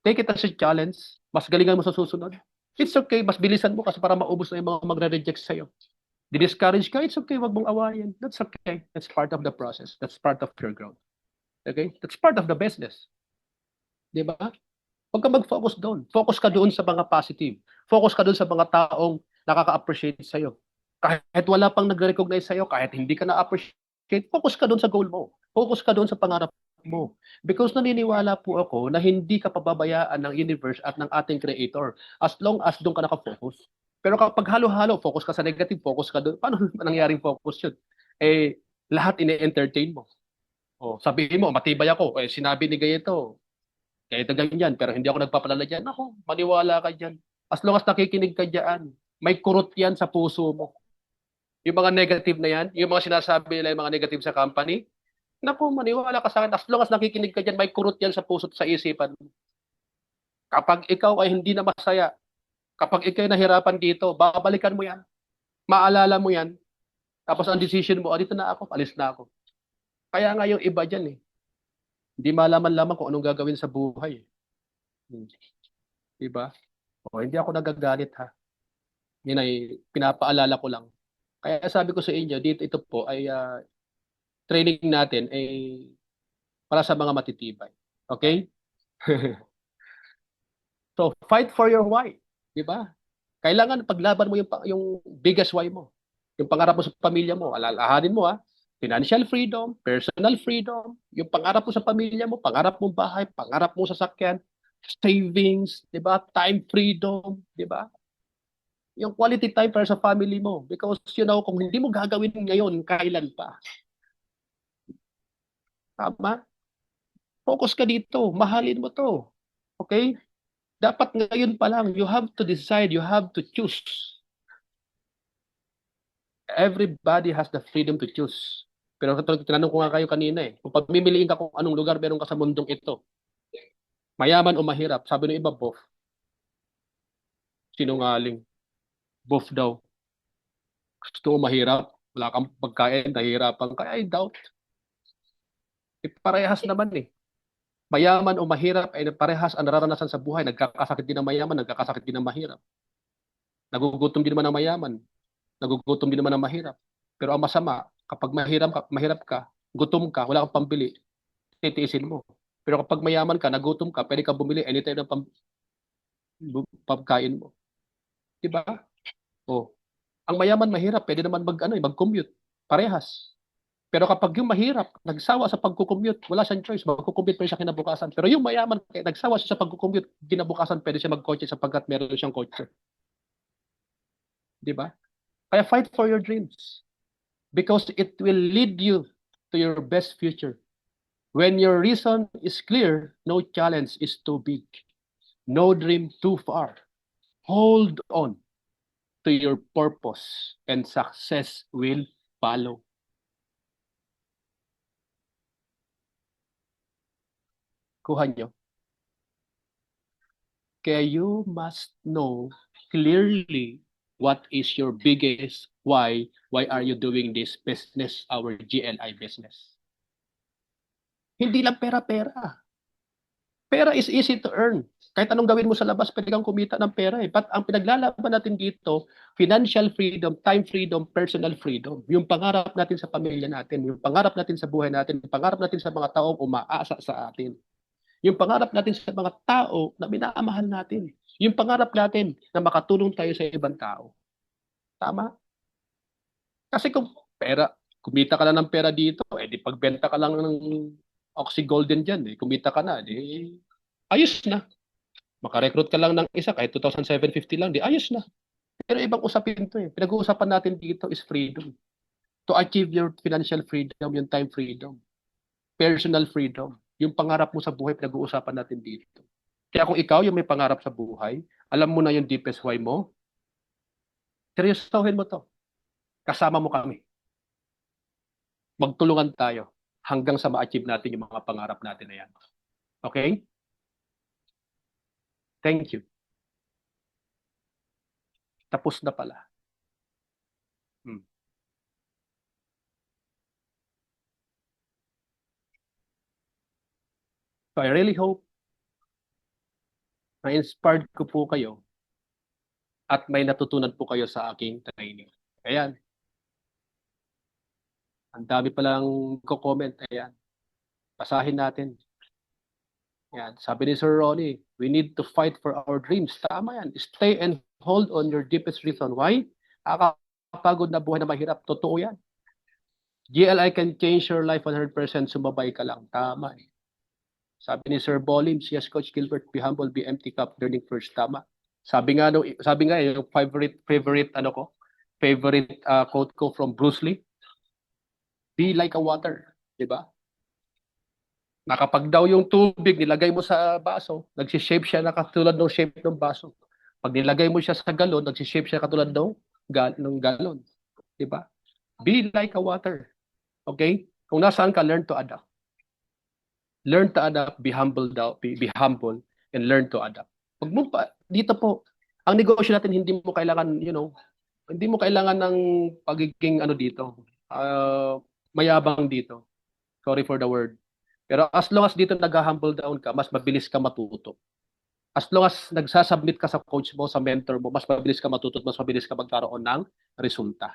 Take it as a challenge. Mas galingan mo sa susunod. It's okay. Mas bilisan mo kasi para maubos na yung mga magre-reject sa'yo. Di-discourage ka, it's okay. Wag mong awayin. That's okay. That's part of the process. That's part of your growth. Okay? That's part of the business. Di ba? Huwag ka mag-focus doon. Focus ka doon sa mga positive. Focus ka doon sa mga taong nakaka-appreciate sa'yo. Kahit wala pang nagre-recognize sa'yo, kahit hindi ka na-appreciate, focus ka doon sa goal mo. Focus ka doon sa pangarap mo. Because naniniwala po ako na hindi ka pababayaan ng universe at ng ating creator as long as doon ka nakafocus. Pero kapag halo-halo, focus ka sa negative, focus ka doon, paano nangyaring focus yun? Eh, lahat ine-entertain mo. O, sabihin mo, matibay ako. Eh, sinabi ni Gayeto, kahit ganyan, pero hindi ako nagpapalala dyan. Ako, maniwala ka dyan. As long as nakikinig ka dyan, may kurot yan sa puso mo. Yung mga negative na yan, yung mga sinasabi nila yung mga negative sa company, naku, maniwala ka sa akin. As long as nakikinig ka dyan, may kurot yan sa puso at sa isipan mo. Kapag ikaw ay hindi na masaya, kapag ikaw ay nahirapan dito, babalikan mo yan. Maalala mo yan. Tapos ang decision mo, dito na ako, alis na ako. Kaya nga yung iba dyan eh. Hindi malaman-laman kung anong gagawin sa buhay. Diba? O, hindi ako nagagalit ha. Yun ay pinapaalala ko lang. Kaya sabi ko sa inyo, dito ito po ay training natin ay para sa mga matitibay. Okay? So, fight for your why. Diba? Kailangan paglaban mo yung biggest why mo. Yung pangarap mo sa pamilya mo. Alalahanin mo ha. Financial freedom, personal freedom, yung pangarap mo sa pamilya mo, pangarap mong bahay, pangarap mong sasakyan, savings, 'di ba? Time freedom, 'di ba? Yung quality time para sa family mo because kung hindi mo gagawin ngayon, kailan pa? Tama? Focus ka dito, mahalin mo 'to. Okay? Dapat ngayon pa lang, you have to decide, you have to choose. Everybody has the freedom to choose. Pero tinanong ko nga kayo kanina kung pagmimiliin ka kung anong lugar meron ka sa mundong ito, mayaman o mahirap, sabi ng iba, both. Sinungaling. Both daw. Gusto mo mahirap, wala kang pagkain, nahihirapan ka, I doubt. Parehas naman Mayaman o mahirap ay parehas ang nararanasan sa buhay. Nagkakasakit din ng mayaman, nagkakasakit din ng mahirap. Nagugutom din naman ng mayaman, nagugutom din naman ng mahirap. Pero ang masama, kapag mahirap ka, gutom ka, wala kang pambili, titiisin mo. Pero kapag mayaman ka, nagutom ka, pwede ka bumili anytime ng pagkain mo. Diba? O, ang mayaman mahirap, pwede naman mag-commute. Parehas. Pero kapag yung mahirap, nagsawa sa pagkukommute, wala siyang choice, magkukommute pa rin siya kinabukasan. Pero yung mayaman, nagsawa siya sa pagkukommute, kinabukasan, pwede siya magkotse sapagkat meron siyang kotse. Diba? Kaya fight for your dreams. Because it will lead you to your best future. When your reason is clear, no challenge is too big. No dream too far. Hold on to your purpose and success will follow. Kuha nyo. Kaya you must know clearly what is your biggest why. Why are you doing this business, our GLI business? Hindi lang pera-pera. Pera is easy to earn. Kahit anong gawin mo sa labas, pwede kang kumita ng pera But ang pinaglalaban natin dito, financial freedom, time freedom, personal freedom. Yung pangarap natin sa pamilya natin, yung pangarap natin sa buhay natin, yung pangarap natin sa mga taong umaasa sa atin. Yung pangarap natin sa mga tao na minamahal natin. Yung pangarap natin na makatulong tayo sa ibang tao. Tama? Kasi kung kumita ka lang ng pera dito, di pagbenta ka lang ng Oxy Golden dyan, kumita ka na, ayos na. Makarecruit ka lang ng isa, kahit 2,750 lang, ayos na. Pero ibang usapin to. Pinag-uusapan natin dito is freedom. To achieve your financial freedom, yung time freedom, personal freedom, yung pangarap mo sa buhay, pinag-uusapan natin dito. Kaya kung ikaw yung may pangarap sa buhay, alam mo na yung deepest why mo, seryosohin mo to. Kasama mo kami. Magtulungan tayo hanggang sa ma-achieve natin yung mga pangarap natin na yan. Okay? Thank you. Tapos na pala. So I really hope na inspired ko po kayo at may natutunan po kayo sa aking training. Ayan. Ang dami palang ko-comment. Ayan. Basahin natin. Ayan. Sabi ni Sir Ronnie, we need to fight for our dreams. Tama yan. Stay and hold on your deepest reason. Why? Nakakapagod na buhay na mahirap. Totoo yan. GLI can change your life 100%. Sumabay ka lang. Tama eh. Sabi ni Sir Bolims, yes, Coach Gilbert, be humble, be empty cup, learning first. Tama. Sabi nga yung favorite quote ko from Bruce Lee, be like a water, di ba? Nakapag daw yung tubig, nilagay mo sa baso, nagsishape siya na katulad ng shape ng baso. Pag nilagay mo siya sa galon, nagsishape siya katulad ng galon. Di ba? Be like a water. Okay? Kung nasaan ka, learn to adapt. Learn to adapt, be humble, and learn to adapt. Dito po, ang negosyo natin, hindi mo kailangan, hindi mo kailangan ng pagiging dito, mayabang dito. Sorry for the word. Pero as long as dito nag-humble down ka, mas mabilis ka matuto. As long as nagsasubmit ka sa coach mo, sa mentor mo, mas mabilis ka matuto, mas mabilis ka magkaroon ng resulta.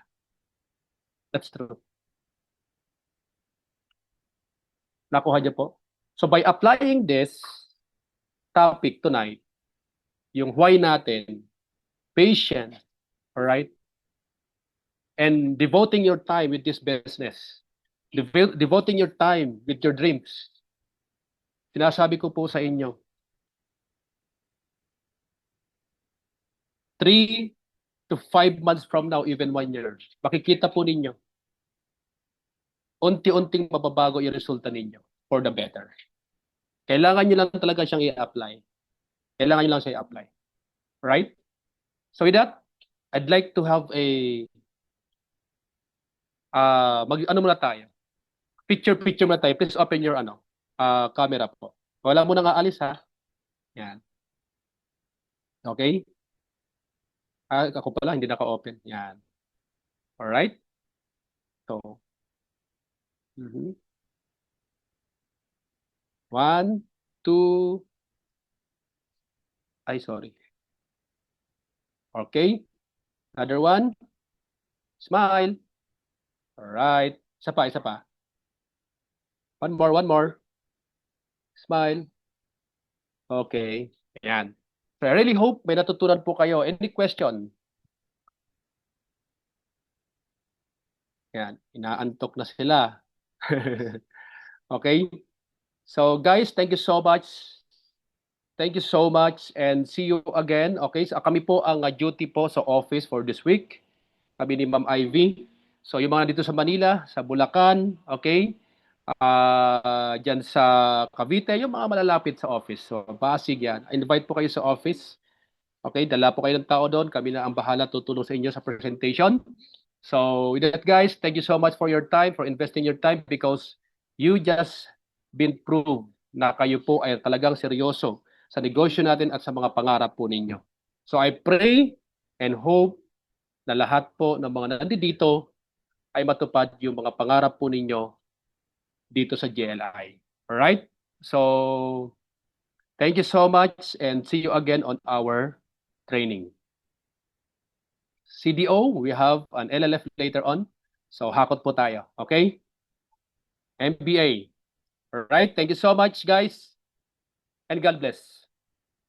That's true. Nakuha niyo po? So by applying this topic tonight, yung why natin, patient, all right? And devoting your time with this business, devoting your time with your dreams. Sinasabi ko po sa inyo, 3 to 5 months from now, even 1 year, makikita po ninyo, unti-unting mababago yung resulta ninyo for the better. Kailangan nyo lang talaga siyang i-apply. Kailangan nyo lang siya i-apply. Right? So with that, I'd like to have a muna tayo. Picture muna tayo. Please open your camera po. Wala mo nang aalis ha. Yan. Okay? Ako pala hindi naka-open. Yan. All right? So 1, 2. Sorry. Okay? Another one. Smile. All right. Isa pa. One more. Smile. Okay. Ayan. So I really hope may natutunan po kayo. Any question? Ayan. Inaantok na sila. Okay? So guys, thank you so much. Thank you so much and see you again. Okay? So kami po ang duty po sa office for this week. Kami ni Ma'am Ivy. So yung mga dito sa Manila, sa Bulacan, okay? Diyan sa Cavite, yung mga malalapit sa office. So Pasig yan. Invite po kayo sa office. Okay, dala po kayo ng tao doon. Kami na ang bahala tutulong sa inyo sa presentation. So with that guys, thank you so much for your time, for investing your time because you just been proved na kayo po ay talagang seryoso sa negosyo natin at sa mga pangarap po ninyo. So I pray and hope na lahat po ng mga nandito ay matupad yung mga pangarap po ninyo dito sa GLI. Alright? So, thank you so much and see you again on our training. CDO, we have an LLF later on. So, hakot po tayo. Okay? MBA. Alright? Thank you so much, guys. And God bless.